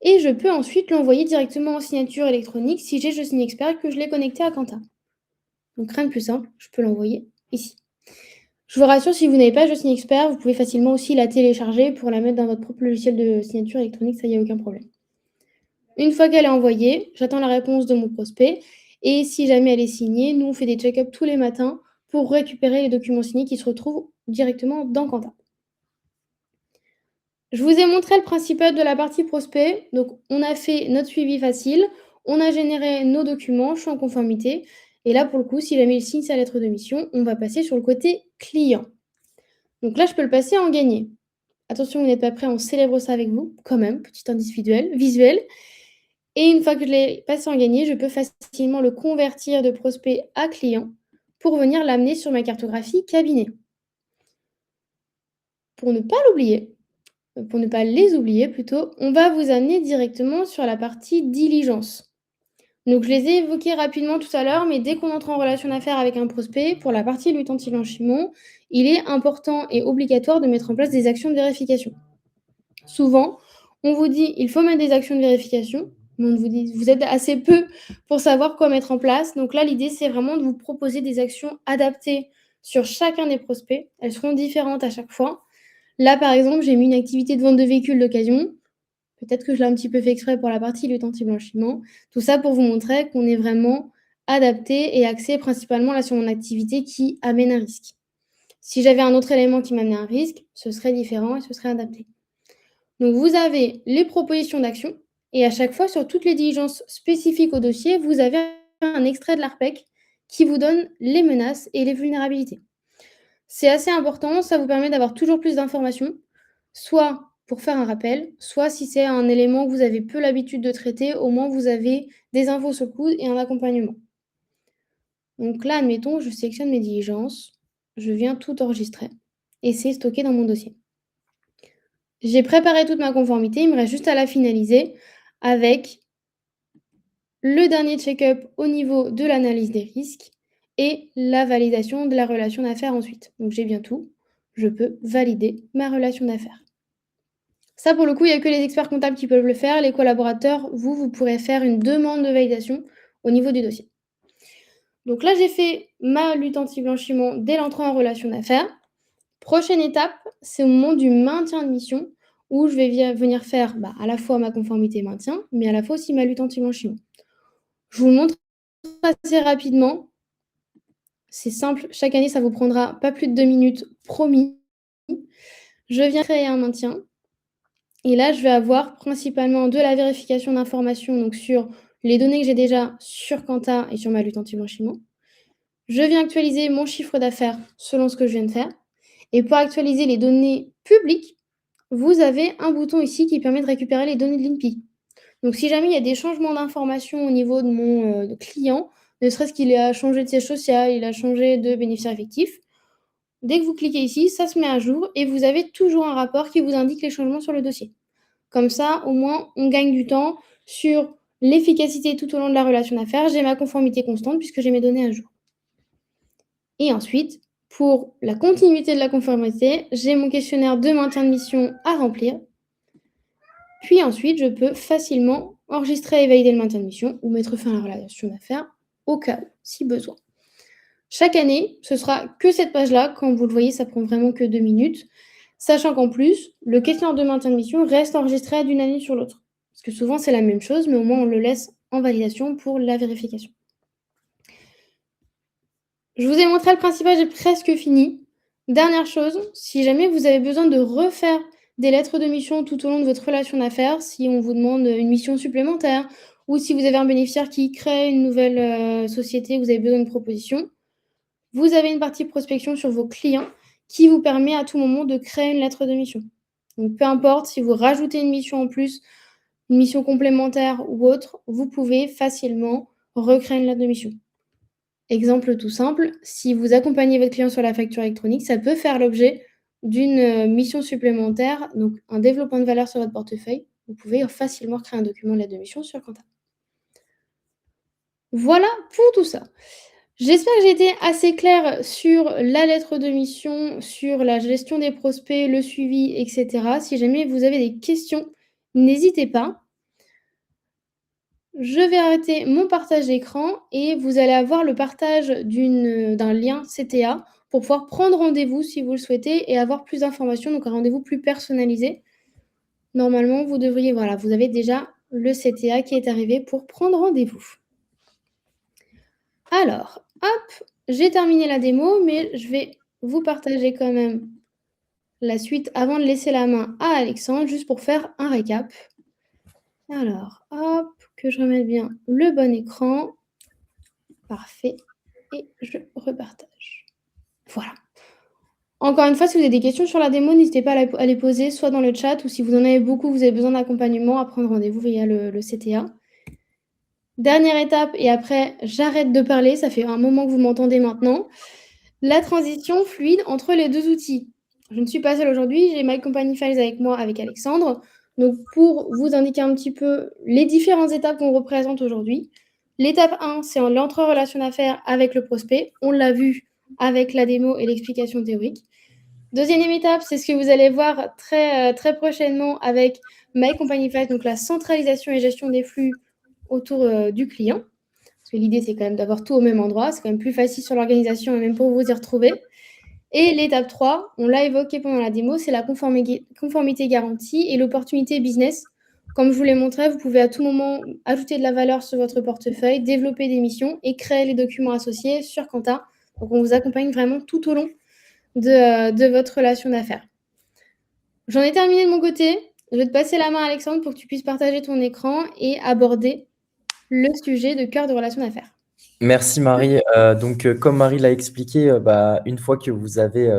S1: Et je peux ensuite l'envoyer directement en signature électronique si j'ai Je signe expert que je l'ai connecté à Quanta. Donc, rien de plus simple, je peux l'envoyer ici. Je vous rassure, si vous n'avez pas Je signe expert, vous pouvez facilement aussi la télécharger pour la mettre dans votre propre logiciel de signature électronique, ça, il n'y a aucun problème. Une fois qu'elle est envoyée, j'attends la réponse de mon prospect. Et si jamais elle est signée, nous, on fait des check-ups tous les matins pour récupérer les documents signés qui se retrouvent directement dans Quanta. Je vous ai montré le principal de la partie prospect. Donc, on a fait notre suivi facile, on a généré nos documents, je suis en conformité. Et là, pour le coup, si jamais il signe sa lettre de mission, on va passer sur le côté client. Donc là, je peux le passer en gagné. Attention, vous n'êtes pas prêts, on célèbre ça avec vous, quand même, petit indice visuel. Et une fois que je l'ai passé en gagné, je peux facilement le convertir de prospect à client pour venir l'amener sur ma cartographie cabinet. Pour ne pas l'oublier, pour ne pas les oublier plutôt, on va vous amener directement sur la partie diligence. Donc, je les ai évoqués rapidement tout à l'heure, mais dès qu'on entre en relation d'affaires avec un prospect, pour la partie lutte anti-blanchiment, il est important et obligatoire de mettre en place des actions de vérification. Souvent, on vous dit il faut mettre des actions de vérification, mais on vous dit vous êtes assez peu pour savoir quoi mettre en place. Donc là, l'idée, c'est vraiment de vous proposer des actions adaptées sur chacun des prospects. Elles seront différentes à chaque fois. Là, par exemple, j'ai mis une activité de vente de véhicules d'occasion. Peut-être que je l'ai un petit peu fait exprès pour la partie lutte anti-blanchiment. Tout ça pour vous montrer qu'on est vraiment adapté et axé principalement là sur mon activité qui amène un risque. Si j'avais un autre élément qui m'amenait un risque, ce serait différent et ce serait adapté. Donc, vous avez les propositions d'action et à chaque fois, sur toutes les diligences spécifiques au dossier, vous avez un extrait de l'ARPEC qui vous donne les menaces et les vulnérabilités. C'est assez important, ça vous permet d'avoir toujours plus d'informations, soit pour faire un rappel, soit si c'est un élément que vous avez peu l'habitude de traiter, au moins vous avez des infos sur le coude et un accompagnement. Donc là, admettons, je sélectionne mes diligences, je viens tout enregistrer et c'est stocké dans mon dossier. J'ai préparé toute ma conformité, il me reste juste à la finaliser avec le dernier check-up au niveau de l'analyse des risques et la validation de la relation d'affaires ensuite. Donc j'ai bien tout, je peux valider ma relation d'affaires. Ça, pour le coup, il n'y a que les experts comptables qui peuvent le faire. Les collaborateurs, vous pourrez faire une demande de validation au niveau du dossier. Donc là, j'ai fait ma lutte anti-blanchiment dès l'entrée en relation d'affaires. Prochaine étape, c'est au moment du maintien de mission où je vais venir faire à la fois ma conformité maintien, mais à la fois aussi ma lutte anti-blanchiment. Je vous le montre assez rapidement. C'est simple, chaque année, ça vous prendra pas plus de 2 minutes, promis. Je viens créer un maintien et là, je vais avoir principalement de la vérification d'informations, donc sur les données que j'ai déjà sur Quanta et sur ma lutte anti-blanchiment. Je viens actualiser mon chiffre d'affaires selon ce que je viens de faire. Et pour actualiser les données publiques, vous avez un bouton ici qui permet de récupérer les données de l'INPI. Donc, si jamais il y a des changements d'informations au niveau de mon client, ne serait-ce qu'il a changé de siège social, il a changé de bénéficiaire effectif, dès que vous cliquez ici, ça se met à jour et vous avez toujours un rapport qui vous indique les changements sur le dossier. Comme ça, au moins, on gagne du temps sur l'efficacité tout au long de la relation d'affaires. J'ai ma conformité constante puisque j'ai mes données à jour. Et ensuite, pour la continuité de la conformité, j'ai mon questionnaire de maintien de mission à remplir. Puis ensuite, je peux facilement enregistrer et valider le maintien de mission ou mettre fin à la relation d'affaires au cas où, si besoin. Chaque année, ce sera que cette page-là. Comme vous le voyez, ça prend vraiment que 2 minutes. Sachant qu'en plus, le questionnaire de maintien de mission reste enregistré d'une année sur l'autre. Parce que souvent, c'est la même chose, mais au moins, on le laisse en validation pour la vérification. Je vous ai montré le principal, j'ai presque fini. Dernière chose, si jamais vous avez besoin de refaire des lettres de mission tout au long de votre relation d'affaires, si on vous demande une mission supplémentaire ou si vous avez un bénéficiaire qui crée une nouvelle société, vous avez besoin de propositions, vous avez une partie prospection sur vos clients qui vous permet à tout moment de créer une lettre de mission. Donc, peu importe si vous rajoutez une mission en plus, une mission complémentaire ou autre, vous pouvez facilement recréer une lettre de mission. Exemple tout simple, si vous accompagnez votre client sur la facture électronique, ça peut faire l'objet d'une mission supplémentaire, donc un développement de valeur sur votre portefeuille. Vous pouvez facilement créer un document de lettre de mission sur Quanta. Voilà pour tout ça. J'espère que j'ai été assez claire sur la lettre de mission, sur la gestion des prospects, le suivi, etc. Si jamais vous avez des questions, n'hésitez pas. Je vais arrêter mon partage d'écran et vous allez avoir le partage d'un lien CTA pour pouvoir prendre rendez-vous si vous le souhaitez et avoir plus d'informations, donc un rendez-vous plus personnalisé. Normalement, vous devriez, voilà, vous avez déjà le CTA qui est arrivé pour prendre rendez-vous. Alors, hop, j'ai terminé la démo, mais je vais vous partager quand même la suite avant de laisser la main à Alexandre, juste pour faire un récap. Alors, hop, que je remette bien le bon écran. Parfait. Et je repartage. Voilà. Encore une fois, si vous avez des questions sur la démo, n'hésitez pas à les poser, soit dans le chat, ou si vous en avez beaucoup, vous avez besoin d'accompagnement, à prendre rendez-vous via le CTA. Dernière étape, et après, j'arrête de parler, ça fait un moment que vous m'entendez maintenant. La transition fluide entre les deux outils. Je ne suis pas seule aujourd'hui, j'ai My Company Files avec moi, avec Alexandre. Donc, pour vous indiquer un petit peu les différentes étapes qu'on représente aujourd'hui. L'étape 1, c'est l'entrée en relation d'affaires avec le prospect. On l'a vu avec la démo et l'explication théorique. Deuxième étape, c'est ce que vous allez voir très prochainement avec My Company Files, donc la centralisation et gestion des flux autour du client. Parce que l'idée, c'est quand même d'avoir tout au même endroit. C'est quand même plus facile sur l'organisation et même pour vous y retrouver. Et l'étape 3, on l'a évoqué pendant la démo, c'est la conformité garantie et l'opportunité business. Comme je vous l'ai montré, vous pouvez à tout moment ajouter de la valeur sur votre portefeuille, développer des missions et créer les documents associés sur Quanta. Donc, on vous accompagne vraiment tout au long de votre relation d'affaires. J'en ai terminé de mon côté. Je vais te passer la main, Alexandre, pour que tu puisses partager ton écran et aborder le sujet de cœur de relation d'affaires.
S2: Merci Marie. Donc, comme Marie l'a expliqué, une fois que vous avez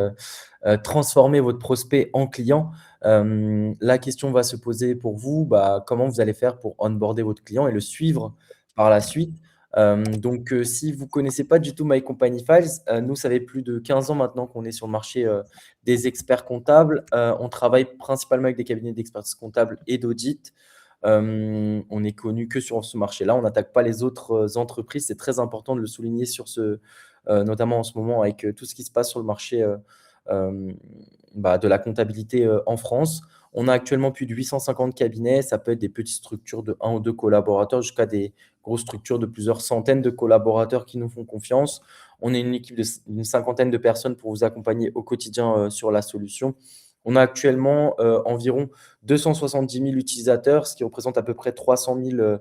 S2: transformé votre prospect en client, la question va se poser pour vous, comment vous allez faire pour onboarder votre client et le suivre par la suite. Donc, si vous ne connaissez pas du tout My Company Files, nous, ça fait plus de 15 ans maintenant qu'on est sur le marché des experts comptables. On travaille principalement avec des cabinets d'expertise comptable et d'audit. On est connu que sur ce marché-là. On n'attaque pas les autres entreprises. C'est très important de le souligner notamment en ce moment avec tout ce qui se passe sur le marché de la comptabilité en France. On a actuellement plus de 850 cabinets. Ça peut être des petites structures de 1 ou 2 collaborateurs jusqu'à des grosses structures de plusieurs centaines de collaborateurs qui nous font confiance. On est une équipe d'une cinquantaine de personnes pour vous accompagner au quotidien sur la solution. On a actuellement environ 270 000 utilisateurs, ce qui représente à peu près 300 000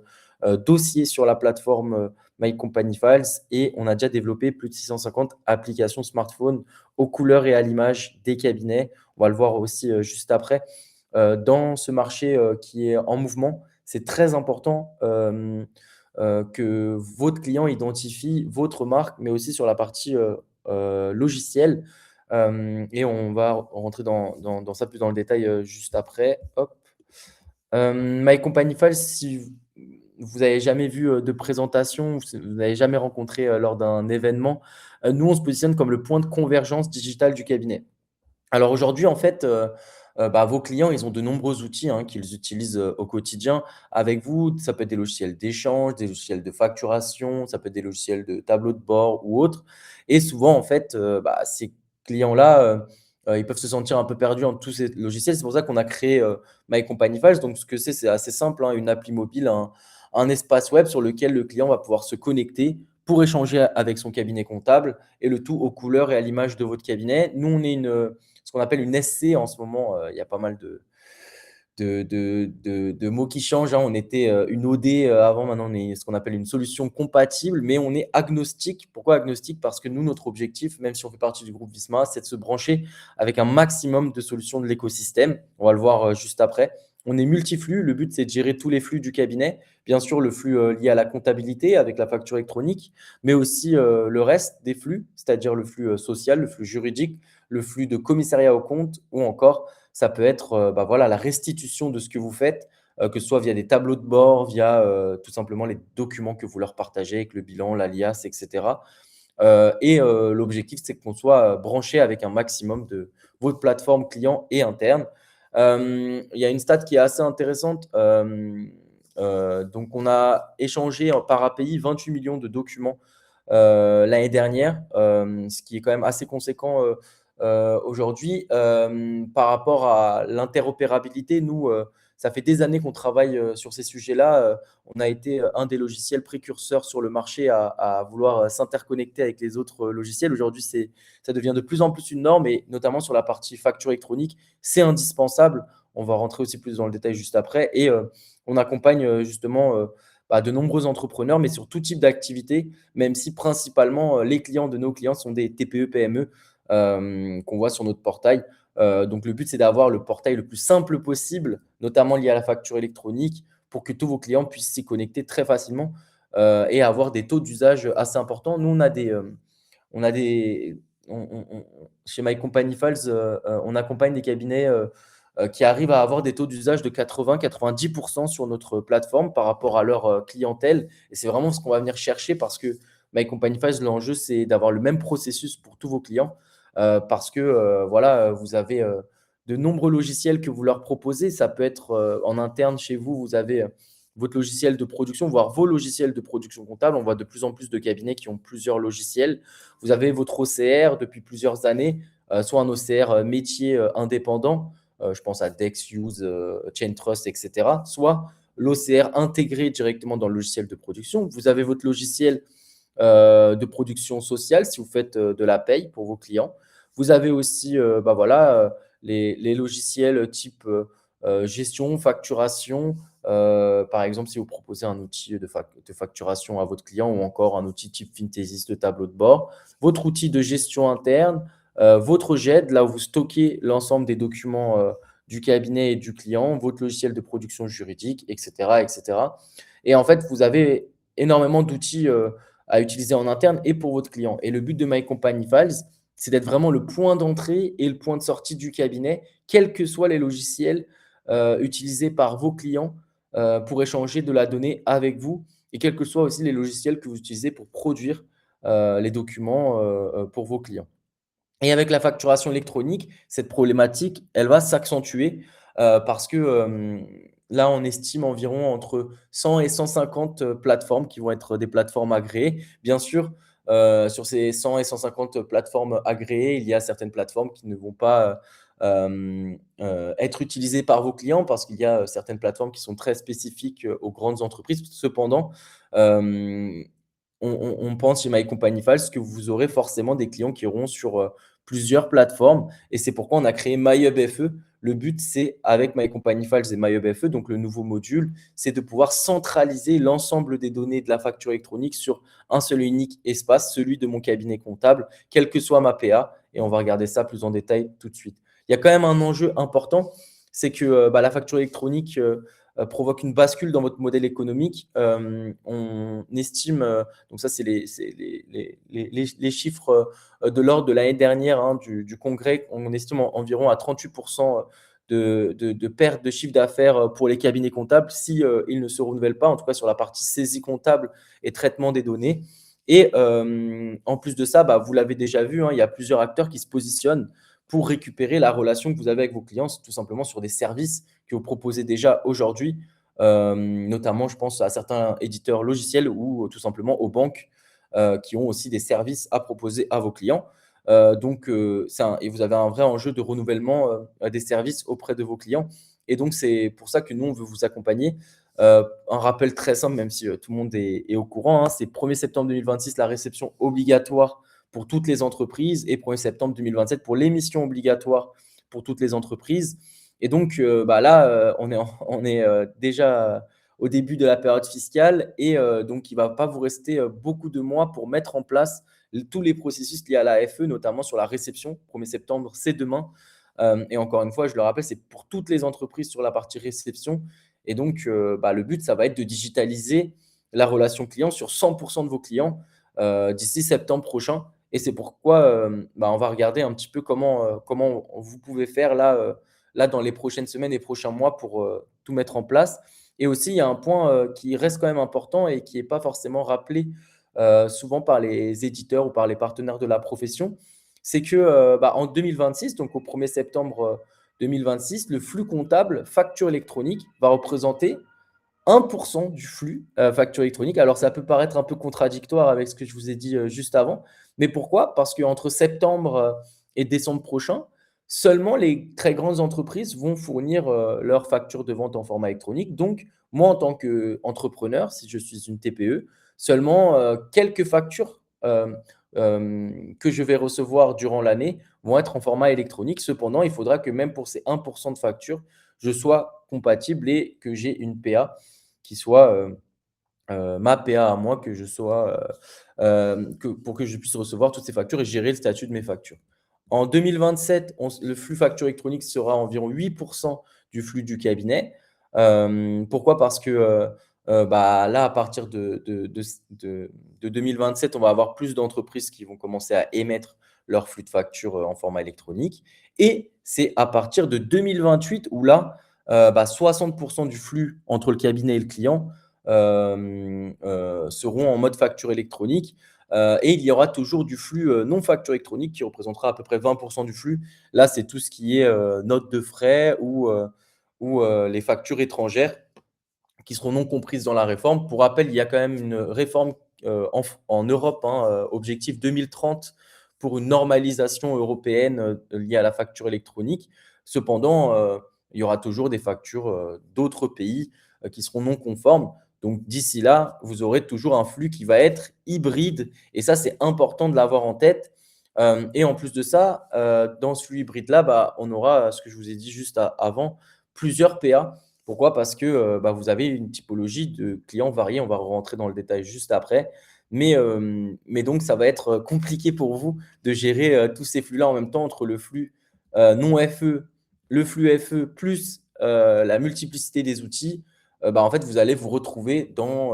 S2: dossiers sur la plateforme My Company Files, et on a déjà développé plus de 650 applications smartphone aux couleurs et à l'image des cabinets. On va le voir aussi juste après. Dans ce marché qui est en mouvement, c'est très important que votre client identifie votre marque, mais aussi sur la partie logicielle. Et on va rentrer dans ça plus dans le détail juste après. Hop. My Company Files, si vous n'avez jamais vu de présentation, vous n'avez jamais rencontré lors d'un événement, nous, on se positionne comme le point de convergence digitale du cabinet. Alors aujourd'hui, en fait, vos clients, ils ont de nombreux outils qu'ils utilisent au quotidien avec vous. Ça peut être des logiciels d'échange, des logiciels de facturation, ça peut être des logiciels de tableau de bord ou autres. Et souvent, en fait, ces clients-là, ils peuvent se sentir un peu perdus entre tous ces logiciels. C'est pour ça qu'on a créé My Company Files. Donc, ce que c'est assez simple, une appli mobile, un espace web sur lequel le client va pouvoir se connecter pour échanger avec son cabinet comptable, et le tout aux couleurs et à l'image de votre cabinet. Nous, on est ce qu'on appelle une SC en ce moment. Il y a pas mal de mots qui changent. On était une OD avant, maintenant on est ce qu'on appelle une solution compatible, mais on est agnostique. Pourquoi agnostique? Parce que nous, notre objectif, même si on fait partie du groupe Visma, c'est de se brancher avec un maximum de solutions de l'écosystème. On va le voir juste après. On est multiflux. Le but, c'est de gérer tous les flux du cabinet. Bien sûr, le flux lié à la comptabilité avec la facture électronique, mais aussi le reste des flux, c'est-à-dire le flux social, le flux juridique, le flux de commissariat aux comptes, ou encore ça peut être la restitution de ce que vous faites, que ce soit via des tableaux de bord, via tout simplement les documents que vous leur partagez avec le bilan, l'alias, etc. L'objectif, c'est qu'on soit branché avec un maximum de votre plateforme client et interne. Il y a une stat qui est assez intéressante. Donc, on a échangé par API 28 millions de documents l'année dernière, ce qui est quand même assez conséquent aujourd'hui. Par rapport à l'interopérabilité, nous, ça fait des années qu'on travaille sur ces sujets-là. On a été un des logiciels précurseurs sur le marché à vouloir s'interconnecter avec les autres logiciels. Aujourd'hui, ça devient de plus en plus une norme, et notamment sur la partie facture électronique, c'est indispensable. On va rentrer aussi plus dans le détail juste après. Et on accompagne justement de nombreux entrepreneurs, mais sur tout type d'activité, même si principalement les clients de nos clients sont des TPE, PME qu'on voit sur notre portail. Donc, le but, c'est d'avoir le portail le plus simple possible, notamment lié à la facture électronique, pour que tous vos clients puissent s'y connecter très facilement et avoir des taux d'usage assez importants. Nous, chez My Company Files, on accompagne des cabinets qui arrivent à avoir des taux d'usage de 80-90% sur notre plateforme par rapport à leur clientèle. Et c'est vraiment ce qu'on va venir chercher, parce que My Company Files, l'enjeu, c'est d'avoir le même processus pour tous vos clients. Parce que vous avez de nombreux logiciels que vous leur proposez. Ça peut être en interne chez vous, vous avez votre logiciel de production, voire vos logiciels de production comptable. On voit de plus en plus de cabinets qui ont plusieurs logiciels. Vous avez votre OCR depuis plusieurs années, soit un OCR métier indépendant, je pense à DexUse, ChainTrust, etc. Soit l'OCR intégré directement dans le logiciel de production. Vous avez votre logiciel de production sociale si vous faites de la paye pour vos clients. Vous avez aussi les logiciels type gestion, facturation. Par exemple, si vous proposez un outil de facturation à votre client, ou encore un outil type Fintesis de tableau de bord, votre outil de gestion interne, votre GED, là où vous stockez l'ensemble des documents du cabinet et du client, votre logiciel de production juridique, etc., etc. Et en fait, vous avez énormément d'outils à utiliser en interne et pour votre client. Et le but de My Company Files, c'est d'être vraiment le point d'entrée et le point de sortie du cabinet, quels que soient les logiciels utilisés par vos clients pour échanger de la donnée avec vous, et quels que soient aussi les logiciels que vous utilisez pour produire les documents pour vos clients. Et avec la facturation électronique, cette problématique, elle va s'accentuer parce que là, on estime environ entre 100 et 150 plateformes qui vont être des plateformes agréées. Bien sûr, sur ces 100 et 150 plateformes agréées, il y a certaines plateformes qui ne vont pas être utilisé par vos clients parce qu'il y a certaines plateformes qui sont très spécifiques aux grandes entreprises. Cependant, euh, on pense chez My Company Files que vous aurez forcément des clients qui auront sur plusieurs plateformes et c'est pourquoi on a créé MyHub FE. Le but, c'est avec My Company Files et MyHub FE, donc le nouveau module, c'est de pouvoir centraliser l'ensemble des données de la facture électronique sur un seul et unique espace, celui de mon cabinet comptable, quelle que soit ma PA. Et on va regarder ça plus en détail tout de suite. Il y a quand même un enjeu important, c'est que la facture électronique provoque une bascule dans votre modèle économique. On estime, donc ça c'est les chiffres de l'ordre de l'année dernière hein, du congrès, on estime environ à 38% de perte de chiffre d'affaires pour les cabinets comptables si ils ne se renouvellent pas, en tout cas sur la partie saisie comptable et traitement des données. Et en plus de ça, vous l'avez déjà vu, hein, il y a plusieurs acteurs qui se positionnent pour récupérer la relation que vous avez avec vos clients, tout simplement sur des services que vous proposez déjà aujourd'hui, notamment je pense à certains éditeurs logiciels ou tout simplement aux banques qui ont aussi des services à proposer à vos clients. Et vous avez un vrai enjeu de renouvellement des services auprès de vos clients. Et donc, c'est pour ça que nous, on veut vous accompagner. Un rappel très simple, même si tout le monde est au courant, hein, c'est 1er septembre 2026, la réception obligatoire pour toutes les entreprises et 1er septembre 2027 pour l'émission obligatoire pour toutes les entreprises. Et donc, là, on est déjà au début de la période fiscale et donc il ne va pas vous rester beaucoup de mois pour mettre en place tous les processus liés à la FE, notamment sur la réception. 1er septembre, c'est demain. Et encore une fois, je le rappelle, c'est pour toutes les entreprises sur la partie réception. Et donc, le but, ça va être de digitaliser la relation client sur 100% de vos clients d'ici septembre prochain. Et c'est pourquoi on va regarder un petit peu comment vous pouvez faire là dans les prochaines semaines et prochains mois pour tout mettre en place. Et aussi, il y a un point qui reste quand même important et qui n'est pas forcément rappelé souvent par les éditeurs ou par les partenaires de la profession, c'est que en 2026, donc au 1er septembre 2026, le flux comptable facture électronique va représenter 1% du flux facture électronique. Alors, ça peut paraître un peu contradictoire avec ce que je vous ai dit juste avant. Mais pourquoi? Parce qu'entre septembre et décembre prochain, seulement les très grandes entreprises vont fournir leur facture de vente en format électronique. Donc, moi, en tant qu'entrepreneur, si je suis une TPE, seulement quelques factures que je vais recevoir durant l'année vont être en format électronique. Cependant, il faudra que même pour ces 1% de factures, je sois compatible et que j'ai une PA qui soit ma PA à moi, que je sois, pour que je puisse recevoir toutes ces factures et gérer le statut de mes factures. En 2027, le flux facture électronique sera environ 8% du flux du cabinet. Pourquoi? Parce que là, à partir de 2027, on va avoir plus d'entreprises qui vont commencer à émettre leur flux de facture en format électronique. Et c'est à partir de 2028 où là, 60% du flux entre le cabinet et le client seront en mode facture électronique. Et il y aura toujours du flux non facture électronique qui représentera à peu près 20% du flux. Là, c'est tout ce qui est notes de frais ou les factures étrangères qui seront non comprises dans la réforme. Pour rappel, il y a quand même une réforme en Europe, hein, objectif 2030 pour une normalisation européenne liée à la facture électronique. Cependant, il y aura toujours des factures d'autres pays qui seront non conformes. Donc d'ici là, vous aurez toujours un flux qui va être hybride. Et ça, c'est important de l'avoir en tête. Et en plus de ça, dans ce flux hybride-là, on aura, ce que je vous ai dit juste avant, plusieurs PA. Pourquoi? Parce que vous avez une typologie de clients variés. On va rentrer dans le détail juste après. Mais donc, ça va être compliqué pour vous de gérer tous ces flux-là en même temps entre le flux non FE, le flux FE plus la multiplicité des outils. En fait, vous allez vous retrouver dans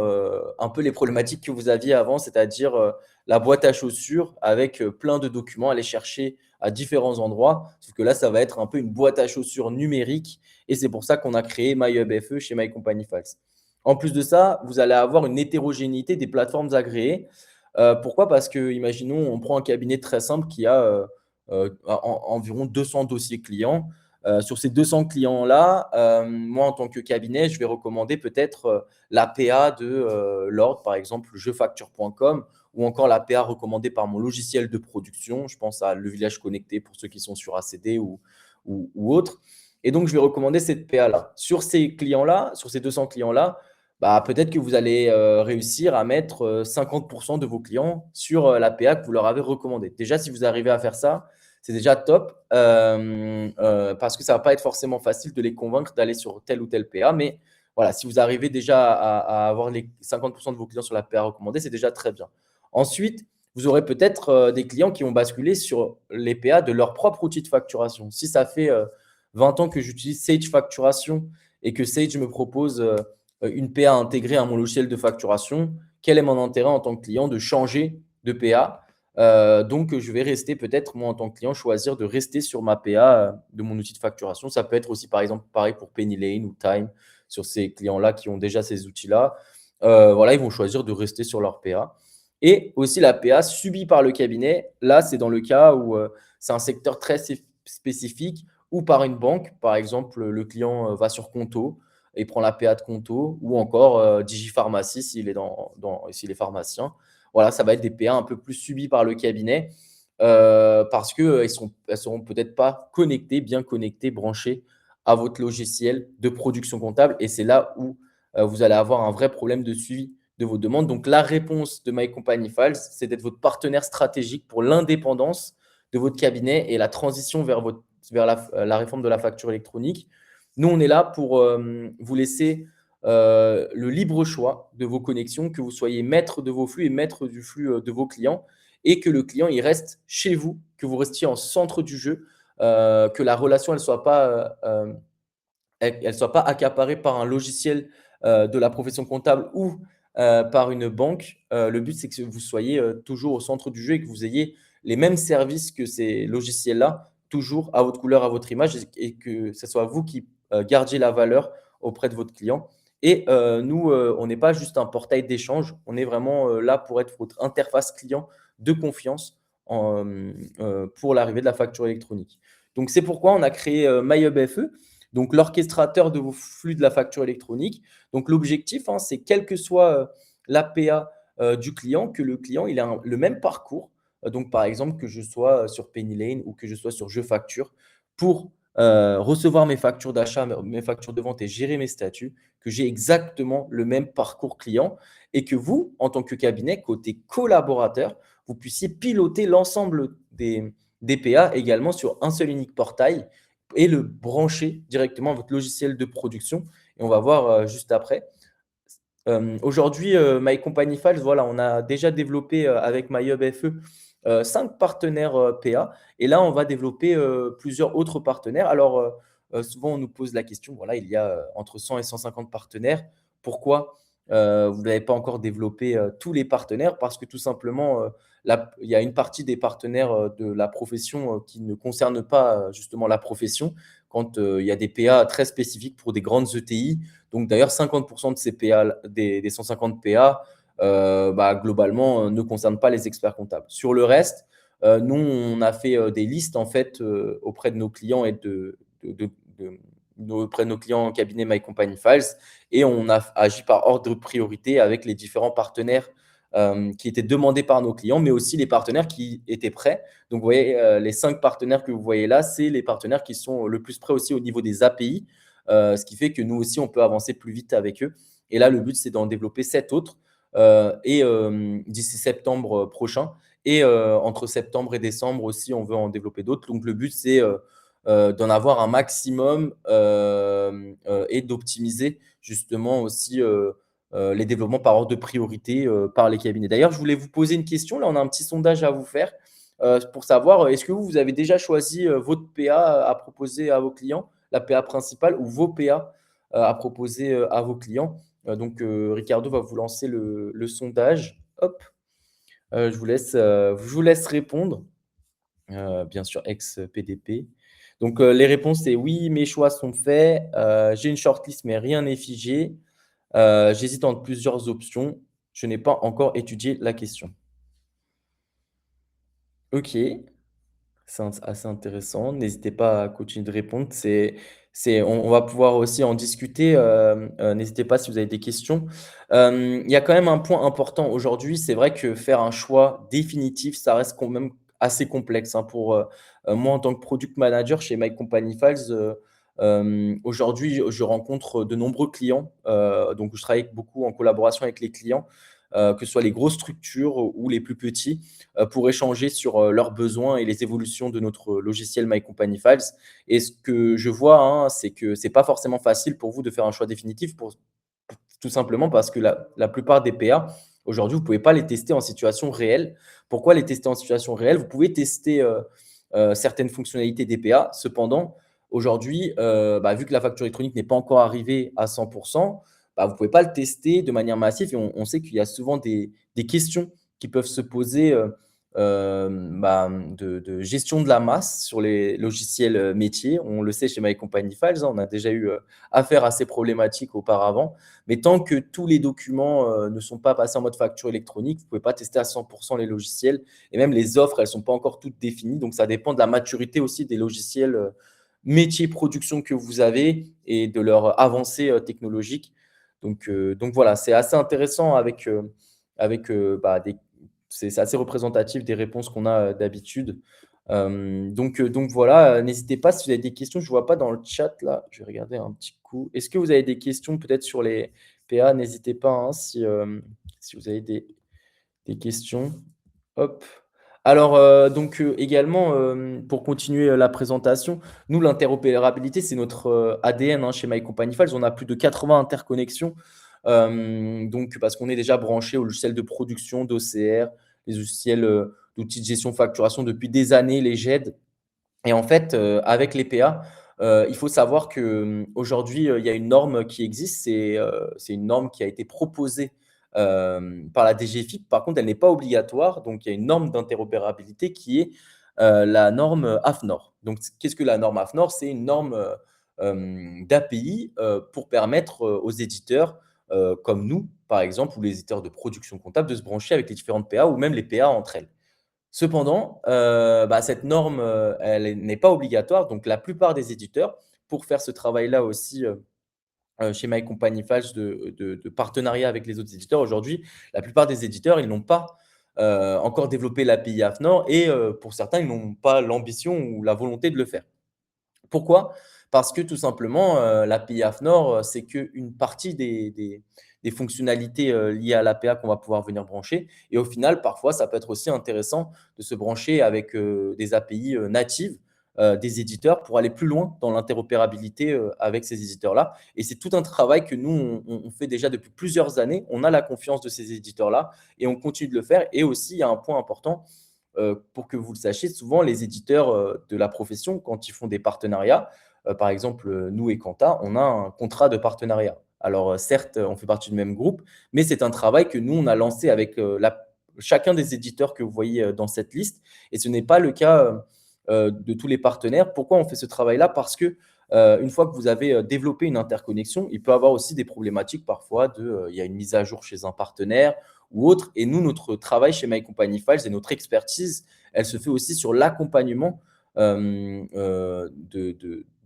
S2: un peu les problématiques que vous aviez avant, c'est-à-dire la boîte à chaussures avec plein de documents à aller chercher à différents endroits. Sauf que là, ça va être un peu une boîte à chaussures numérique et c'est pour ça qu'on a créé MyHub FE chez My Company Files. En plus de ça, vous allez avoir une hétérogénéité des plateformes agréées. Pourquoi? Parce que, imaginons, on prend un cabinet très simple qui a environ 200 dossiers clients. Sur ces 200 clients-là, moi, en tant que cabinet, je vais recommander peut-être la PA de l'ordre, par exemple, jefacture.com, ou encore la PA recommandée par mon logiciel de production. Je pense à Le Village Connecté pour ceux qui sont sur ACD ou ou autre. Et donc, je vais recommander cette PA-là. Sur ces clients-là, sur ces 200 clients-là, bah, peut-être que vous allez réussir à mettre 50% de vos clients sur la PA que vous leur avez recommandée. Déjà, si vous arrivez à faire ça, c'est déjà top parce que ça ne va pas être forcément facile de les convaincre d'aller sur telle ou telle PA. Mais voilà, si vous arrivez déjà à avoir les 50% de vos clients sur la PA recommandée, c'est déjà très bien. Ensuite, vous aurez peut-être des clients qui vont basculer sur les PA de leur propre outil de facturation. Si ça fait 20 ans que j'utilise Sage Facturation et que Sage me propose une PA intégrée à mon logiciel de facturation, quel est mon intérêt en tant que client de changer de PA? Donc, je vais rester peut-être, moi, en tant que client, choisir de rester sur ma PA de mon outil de facturation. Ça peut être aussi, par exemple, pareil pour Pennylane ou Time, sur ces clients-là qui ont déjà ces outils-là. Voilà, ils vont choisir de rester sur leur PA. Et aussi la PA subie par le cabinet. Là, c'est dans le cas où c'est un secteur très spécifique ou par une banque. Par exemple, le client va sur Conto et prend la PA de Conto ou encore Digipharmacie s'il est, s'il est pharmacien. Voilà, ça va être des PA un peu plus subis par le cabinet parce qu'elles ne seront peut-être pas connectées, bien connectées, branchées à votre logiciel de production comptable. Et c'est là où vous allez avoir un vrai problème de suivi de vos demandes. Donc, la réponse de My Company Files, c'est d'être votre partenaire stratégique pour l'indépendance de votre cabinet et la transition vers la réforme de la facture électronique. Nous, on est là pour vous laisser le libre choix de vos connexions, que vous soyez maître de vos flux et maître du flux de vos clients et que le client il reste chez vous, que vous restiez en centre du jeu, que la relation elle soit pas accaparée par un logiciel de la profession comptable ou par une banque. Le but, c'est que vous soyez toujours au centre du jeu et que vous ayez les mêmes services que ces logiciels-là, toujours à votre couleur, à votre image, et que ce soit vous qui gardiez la valeur auprès de votre client. Et nous, on n'est pas juste un portail d'échange, on est vraiment là pour être votre interface client de confiance pour l'arrivée de la facture électronique. Donc, c'est pourquoi on a créé MyHubFE, donc l'orchestrateur de vos flux de la facture électronique. Donc, l'objectif, c'est quelle que soit l'APA du client, que le client il a le même parcours. Donc, par exemple, que je sois sur Pennylane ou que je sois sur Je Facture pour recevoir mes factures d'achat, mes factures de vente et gérer mes statuts, que j'ai exactement le même parcours client et que vous, en tant que cabinet, côté collaborateur, vous puissiez piloter l'ensemble des PA également sur un seul unique portail et le brancher directement à votre logiciel de production. Et on va voir juste après. Aujourd'hui, My Company Files, voilà, on a déjà développé avec MyHubFE 5 partenaires PA. Et là, on va développer plusieurs autres partenaires. Alors, souvent, on nous pose la question, voilà, il y a entre 100 et 150 partenaires. Pourquoi vous n'avez pas encore développé tous les partenaires? Parce que tout simplement, il y a une partie des partenaires de la profession qui ne concernent pas justement la profession, quand il y a des PA très spécifiques pour des grandes ETI. Donc d'ailleurs, 50% de ces PA, des 150 PA, globalement, ne concernent pas les experts comptables. Sur le reste, nous, on a fait des listes en fait auprès de nos clients et auprès de nos clients en cabinet My Company Files, et on a agi par ordre de priorité avec les différents partenaires qui étaient demandés par nos clients, mais aussi les partenaires qui étaient prêts. Donc, vous voyez, les 5 partenaires que vous voyez là, c'est les partenaires qui sont le plus prêts aussi au niveau des API, ce qui fait que nous aussi, on peut avancer plus vite avec eux. Et là, le but, c'est d'en développer 7 autres d'ici septembre prochain. Et entre septembre et décembre aussi, on veut en développer d'autres. Donc, le but, c'est d'en avoir un maximum et d'optimiser justement aussi les développements par ordre de priorité par les cabinets. D'ailleurs, je voulais vous poser une question. Là, on a un petit sondage à vous faire pour savoir, est-ce que vous avez déjà choisi votre PA à proposer à vos clients, la PA principale, ou vos PA à proposer à vos clients? Donc, Ricardo va vous lancer le sondage. Hop, je vous laisse répondre. Bien sûr, ex-PDP. Donc, les réponses, c'est oui, mes choix sont faits. J'ai une shortlist, mais rien n'est figé. J'hésite entre plusieurs options. Je n'ai pas encore étudié la question. Ok, c'est assez intéressant. N'hésitez pas à continuer de répondre. On va pouvoir aussi en discuter. N'hésitez pas si vous avez des questions. Il y a quand même un point important aujourd'hui. C'est vrai que faire un choix définitif, ça reste quand même assez complexe, hein, pour moi, en tant que product manager chez My Company Files, aujourd'hui, je rencontre de nombreux clients, donc je travaille beaucoup en collaboration avec les clients, que ce soit les grosses structures ou les plus petits, pour échanger sur, leurs besoins et les évolutions de notre logiciel My Company Files. Et ce que je vois, hein, c'est que c'est pas forcément facile pour vous de faire un choix définitif tout simplement parce que la plupart des PA, aujourd'hui, vous ne pouvez pas les tester en situation réelle. Pourquoi les tester en situation réelle? Vous pouvez tester, certaines fonctionnalités des PA. Cependant, aujourd'hui, vu que la facture électronique n'est pas encore arrivée à 100, vous ne pouvez pas le tester de manière massive et on sait qu'il y a souvent des questions qui peuvent se poser, de gestion de la masse sur les logiciels, métiers. On le sait chez My Company Files, hein, on a déjà eu, affaire à ces problématiques auparavant. Mais tant que tous les documents, ne sont pas passés en mode facture électronique, vous ne pouvez pas tester à 100 les logiciels et même les offres, elles ne sont pas encore toutes définies. Donc ça dépend de la maturité aussi des logiciels, métiers production que vous avez et de leur avancée, technologique. Donc voilà, c'est assez intéressant des c'est assez représentatif des réponses qu'on a, d'habitude. Donc voilà, n'hésitez pas si vous avez des questions. Je ne vois pas dans le chat là, je vais regarder un petit coup. Est-ce que vous avez des questions peut-être sur les PA? N'hésitez pas, hein, si vous avez des questions. Hop. Alors, également, pour continuer, la présentation, nous, l'interopérabilité, c'est notre, ADN, hein, chez My Company Files. On a plus de 80 interconnexions, donc parce qu'on est déjà branché au logiciel de production d'OCR, les logiciels, d'outils de gestion facturation depuis des années, les GED. Et en fait, avec les PA, il faut savoir qu'aujourd'hui, il y a une norme qui existe. C'est une norme qui a été proposée, par la DGFiP. Par contre, elle n'est pas obligatoire. Donc il y a une norme d'interopérabilité qui est, la norme AFNOR. Donc qu'est-ce que la norme AFNOR? C'est une norme, d'API, pour permettre, aux éditeurs, comme nous, par exemple, ou les éditeurs de production comptable, de se brancher avec les différentes PA ou même les PA entre elles. Cependant, cette norme, n'est pas obligatoire, donc la plupart des éditeurs, pour faire ce travail-là aussi, chez My Company Files de partenariat avec les autres éditeurs, aujourd'hui, la plupart des éditeurs, ils n'ont pas, encore développé l'API AFNOR et pour certains, ils n'ont pas l'ambition ou la volonté de le faire. Pourquoi? Parce que tout simplement, l'API AFNOR, c'est qu'une partie des fonctionnalités, liées à l'APA qu'on va pouvoir venir brancher et au final, parfois, ça peut être aussi intéressant de se brancher avec, des API, natives, des éditeurs pour aller plus loin dans l'interopérabilité, avec ces éditeurs-là et c'est tout un travail que nous, on fait déjà depuis plusieurs années. On a la confiance de ces éditeurs-là et on continue de le faire et aussi, il y a un point important, pour que vous le sachiez, souvent les éditeurs, de la profession, quand ils font des partenariats, par exemple, nous et Quanta, on a un contrat de partenariat. Alors, certes, on fait partie du même groupe, mais c'est un travail que nous, on a lancé avec, chacun des éditeurs que vous voyez, dans cette liste et ce n'est pas le cas, de tous les partenaires. Pourquoi on fait ce travail-là? Parce que, une fois que vous avez, développé une interconnexion, il peut y avoir aussi des problématiques parfois il y a une mise à jour chez un partenaire ou autre. Et nous, notre travail chez My Company Files et notre expertise, elle se fait aussi sur l'accompagnement de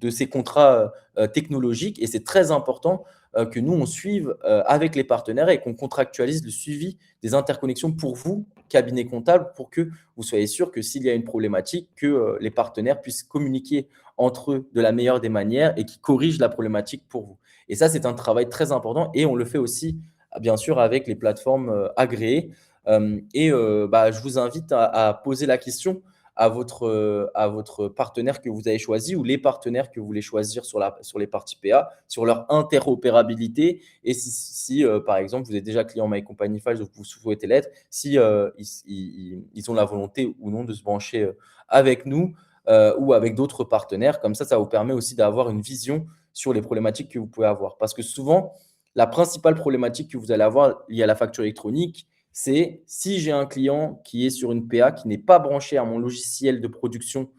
S2: ces contrats technologiques. Et c'est très important que nous, on suive avec les partenaires et qu'on contractualise le suivi des interconnexions pour vous, cabinet comptable, pour que vous soyez sûr que s'il y a une problématique, que les partenaires puissent communiquer entre eux de la meilleure des manières et qui corrigent la problématique pour vous. Et ça, c'est un travail très important et on le fait aussi bien sûr avec les plateformes, agréées. Je vous invite à poser la question à votre partenaire que vous avez choisi ou les partenaires que vous voulez choisir sur les parties PA, sur leur interopérabilité et par exemple, vous êtes déjà client My Company Files ou que vous souhaitez l'être, si, ils ont la volonté ou non de se brancher, avec nous, ou avec d'autres partenaires. Comme ça vous permet aussi d'avoir une vision sur les problématiques que vous pouvez avoir. Parce que souvent, la principale problématique que vous allez avoir liée à la facture électronique, c'est si j'ai un client qui est sur une PA qui n'est pas branché à mon logiciel de production,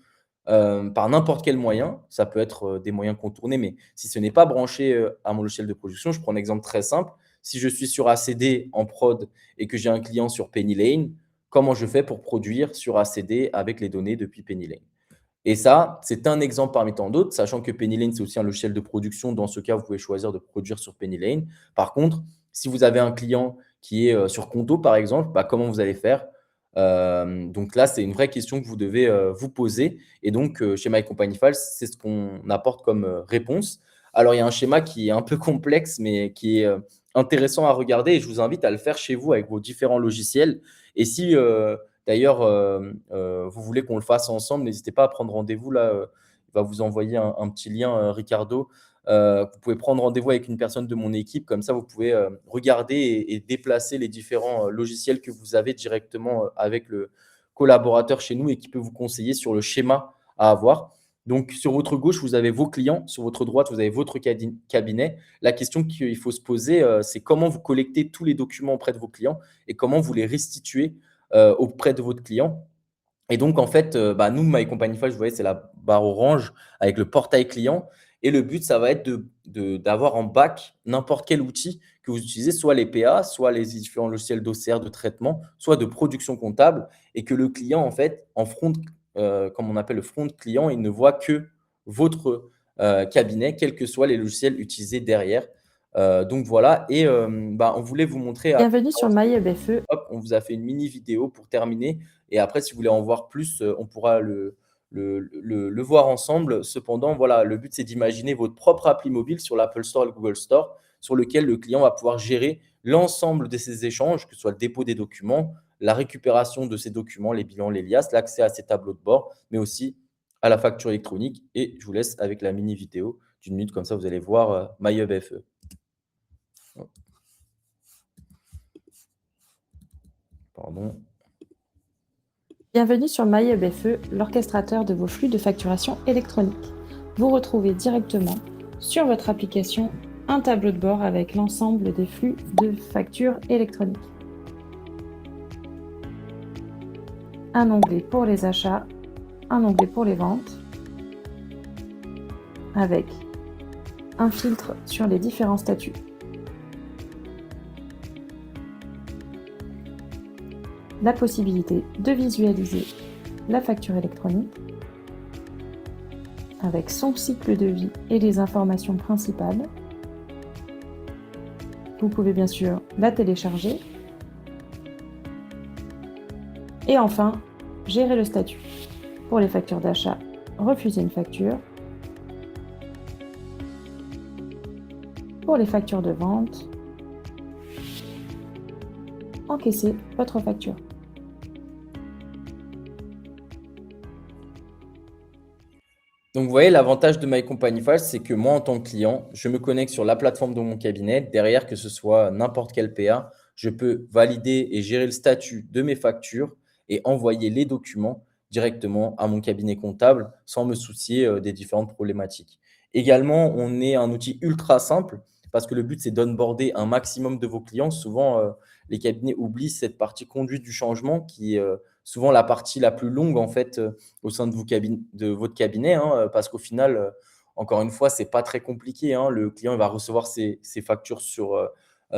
S2: par n'importe quel moyen, ça peut être, des moyens contournés, mais si ce n'est pas branché, à mon logiciel de production, je prends un exemple très simple. Si je suis sur ACD en prod et que j'ai un client sur Penny Lane, comment je fais pour produire sur ACD avec les données depuis Penny Lane? Et ça, c'est un exemple parmi tant d'autres, sachant que Penny Lane, c'est aussi un logiciel de production. Dans ce cas, vous pouvez choisir de produire sur Penny Lane. Par contre, si vous avez un client qui est sur Conto, par exemple, comment vous allez faire? Donc là, c'est une vraie question que vous devez vous poser. Et donc, chez My Company Files, c'est ce qu'on apporte comme réponse. Alors, il y a un schéma qui est un peu complexe, mais qui est intéressant à regarder. Et je vous invite à le faire chez vous avec vos différents logiciels. Et si d'ailleurs vous voulez qu'on le fasse ensemble, n'hésitez pas à prendre rendez-vous. Là, il va vous envoyer un petit lien, Ricardo. Vous pouvez prendre rendez-vous avec une personne de mon équipe. Comme ça, vous pouvez regarder et déplacer les différents logiciels que vous avez directement avec le collaborateur chez nous et qui peut vous conseiller sur le schéma à avoir. Donc, sur votre gauche, vous avez vos clients. Sur votre droite, vous avez votre cabinet. La question qu'il faut se poser, c'est comment vous collectez tous les documents auprès de vos clients et comment vous les restituez auprès de votre client. Et donc, en fait, nous, My Company File, vous voyez, c'est la barre orange avec le portail client. Et le but, ça va être d'avoir en back n'importe quel outil que vous utilisez, soit les PA, soit les différents logiciels d'OCR de traitement, soit de production comptable, et que le client, en fait, en front, comme on appelle le front client, il ne voit que votre cabinet, quels que soient les logiciels utilisés derrière. Donc voilà, et on voulait vous montrer.
S3: Bienvenue sur MyHubFE.
S2: Hop, on vous a fait une mini vidéo pour terminer. Et après, si vous voulez en voir plus, on pourra le voir ensemble. Cependant, voilà, le but, c'est d'imaginer votre propre appli mobile sur l'Apple Store et le Google Store, sur lequel le client va pouvoir gérer l'ensemble de ses échanges, que ce soit le dépôt des documents, la récupération de ces documents, les bilans, les liasses, l'accès à ces tableaux de bord, mais aussi à la facture électronique. Et je vous laisse avec la mini vidéo d'une minute, comme ça, vous allez voir MyHubFE. Pardon.
S3: Bienvenue sur MyHubFE, l'orchestrateur de vos flux de facturation électronique. Vous retrouvez directement sur votre application un tableau de bord avec l'ensemble des flux de factures électroniques. Un onglet pour les achats, un onglet pour les ventes, avec un filtre sur les différents statuts. La possibilité de visualiser la facture électronique avec son cycle de vie et les informations principales. Vous pouvez bien sûr la télécharger. Et enfin, gérer le statut. Pour les factures d'achat, refuser une facture. Pour les factures de vente, encaisser votre facture.
S2: Donc, vous voyez, l'avantage de My Company Files, c'est que moi, en tant que client, je me connecte sur la plateforme de mon cabinet. Derrière, que ce soit n'importe quel PA, je peux valider et gérer le statut de mes factures et envoyer les documents directement à mon cabinet comptable sans me soucier des différentes problématiques. Également, on est un outil ultra simple parce que le but, c'est d'onboarder un maximum de vos clients. Souvent, les cabinets oublient cette partie conduite du changement qui est souvent la partie la plus longue en fait au sein de votre cabinet, parce qu'au final, encore une fois, c'est pas très compliqué, hein. Le client il va recevoir ses factures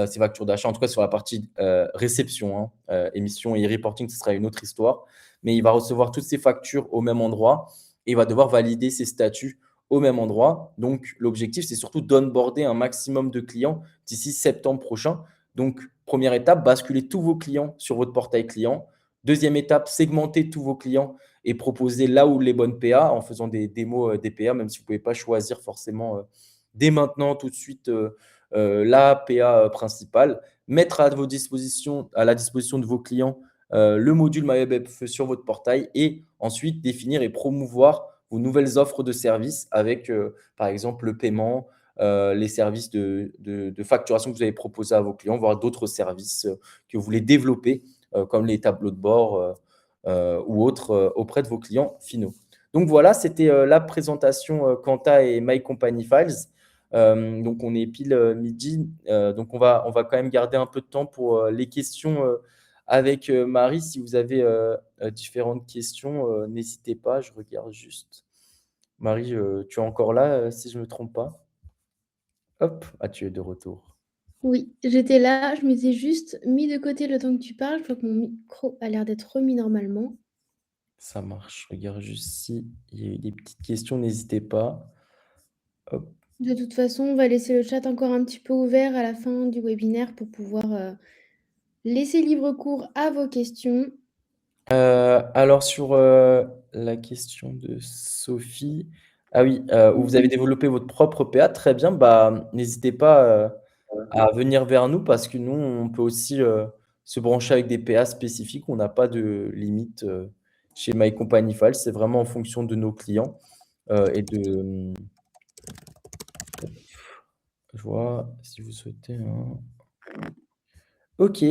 S2: ses factures d'achat, en tout cas sur la partie réception, émission et reporting, ce sera une autre histoire. Mais il va recevoir toutes ses factures au même endroit et il va devoir valider ses statuts au même endroit. Donc, l'objectif, c'est surtout d'onboarder un maximum de clients d'ici septembre prochain. Donc, première étape, basculer tous vos clients sur votre portail client. Deuxième étape, segmenter tous vos clients et proposer là où les bonnes PA en faisant des démos des PA, même si vous ne pouvez pas choisir forcément dès maintenant, tout de suite, la PA principale. Mettre à la disposition de vos clients le module MyHubFE sur votre portail et ensuite définir et promouvoir vos nouvelles offres de services avec, par exemple, le paiement, les services de facturation que vous avez proposés à vos clients, voire d'autres services que vous voulez développer comme les tableaux de bord ou autres auprès de vos clients finaux. Donc voilà, c'était la présentation Quanta et My Company Files. Donc on est pile midi, donc on va quand même garder un peu de temps pour les questions avec Marie. Si vous avez différentes questions, n'hésitez pas, je regarde juste. Marie, tu es encore là, si je ne me trompe pas? Hop, tu es de retour.
S1: Oui, j'étais là, je m'étais juste mis de côté le temps que tu parles. Je vois que mon micro a l'air d'être remis normalement.
S2: Ça marche. Je regarde juste s'il y a eu des petites questions, n'hésitez pas. Hop.
S1: De toute façon, on va laisser le chat encore un petit peu ouvert à la fin du webinaire pour pouvoir laisser libre cours à vos questions.
S2: Alors sur, la question de Sophie, ah oui, où vous avez développé votre propre PA, très bien, bah, n'hésitez pas, à venir vers nous parce que nous, on peut aussi, se brancher avec des PA spécifiques. On n'a pas de limite, chez My Company Files. C'est vraiment en fonction de nos clients, et de, je vois si vous souhaitez un OK.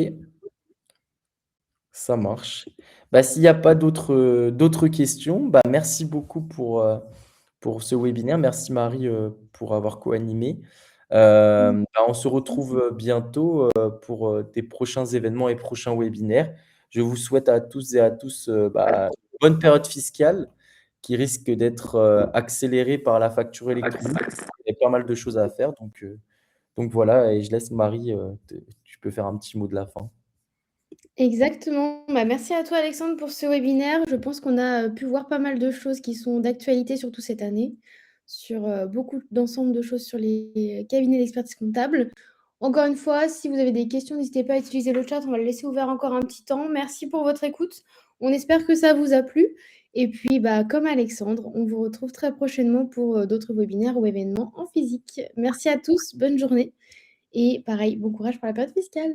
S2: Ça marche. Bah, s'il y a pas d'autres questions, bah, merci beaucoup pour ce webinaire. Merci Marie, pour avoir co-animé. Bah, on se retrouve, bientôt, pour, des prochains événements et prochains webinaires. Je vous souhaite à tous et à tous, bah, une bonne période fiscale qui risque d'être, accélérée par la facture électronique. Il y a pas mal de choses à faire donc voilà et je laisse Marie, te tu peux faire un petit mot de la fin.
S1: Exactement. Bah, merci à toi Alexandre pour ce webinaire. Je pense qu'on a, pu voir pas mal de choses qui sont d'actualité, surtout cette année, sur, beaucoup d'ensemble de choses sur les cabinets d'expertise comptable. Encore une fois, si vous avez des questions, n'hésitez pas à utiliser le chat, on va le laisser ouvert encore un petit temps. Merci pour votre écoute. On espère que ça vous a plu et puis, bah, comme Alexandre, on vous retrouve très prochainement pour, d'autres webinaires ou événements en physique. Merci à tous, bonne journée et pareil, bon courage pour la période fiscale.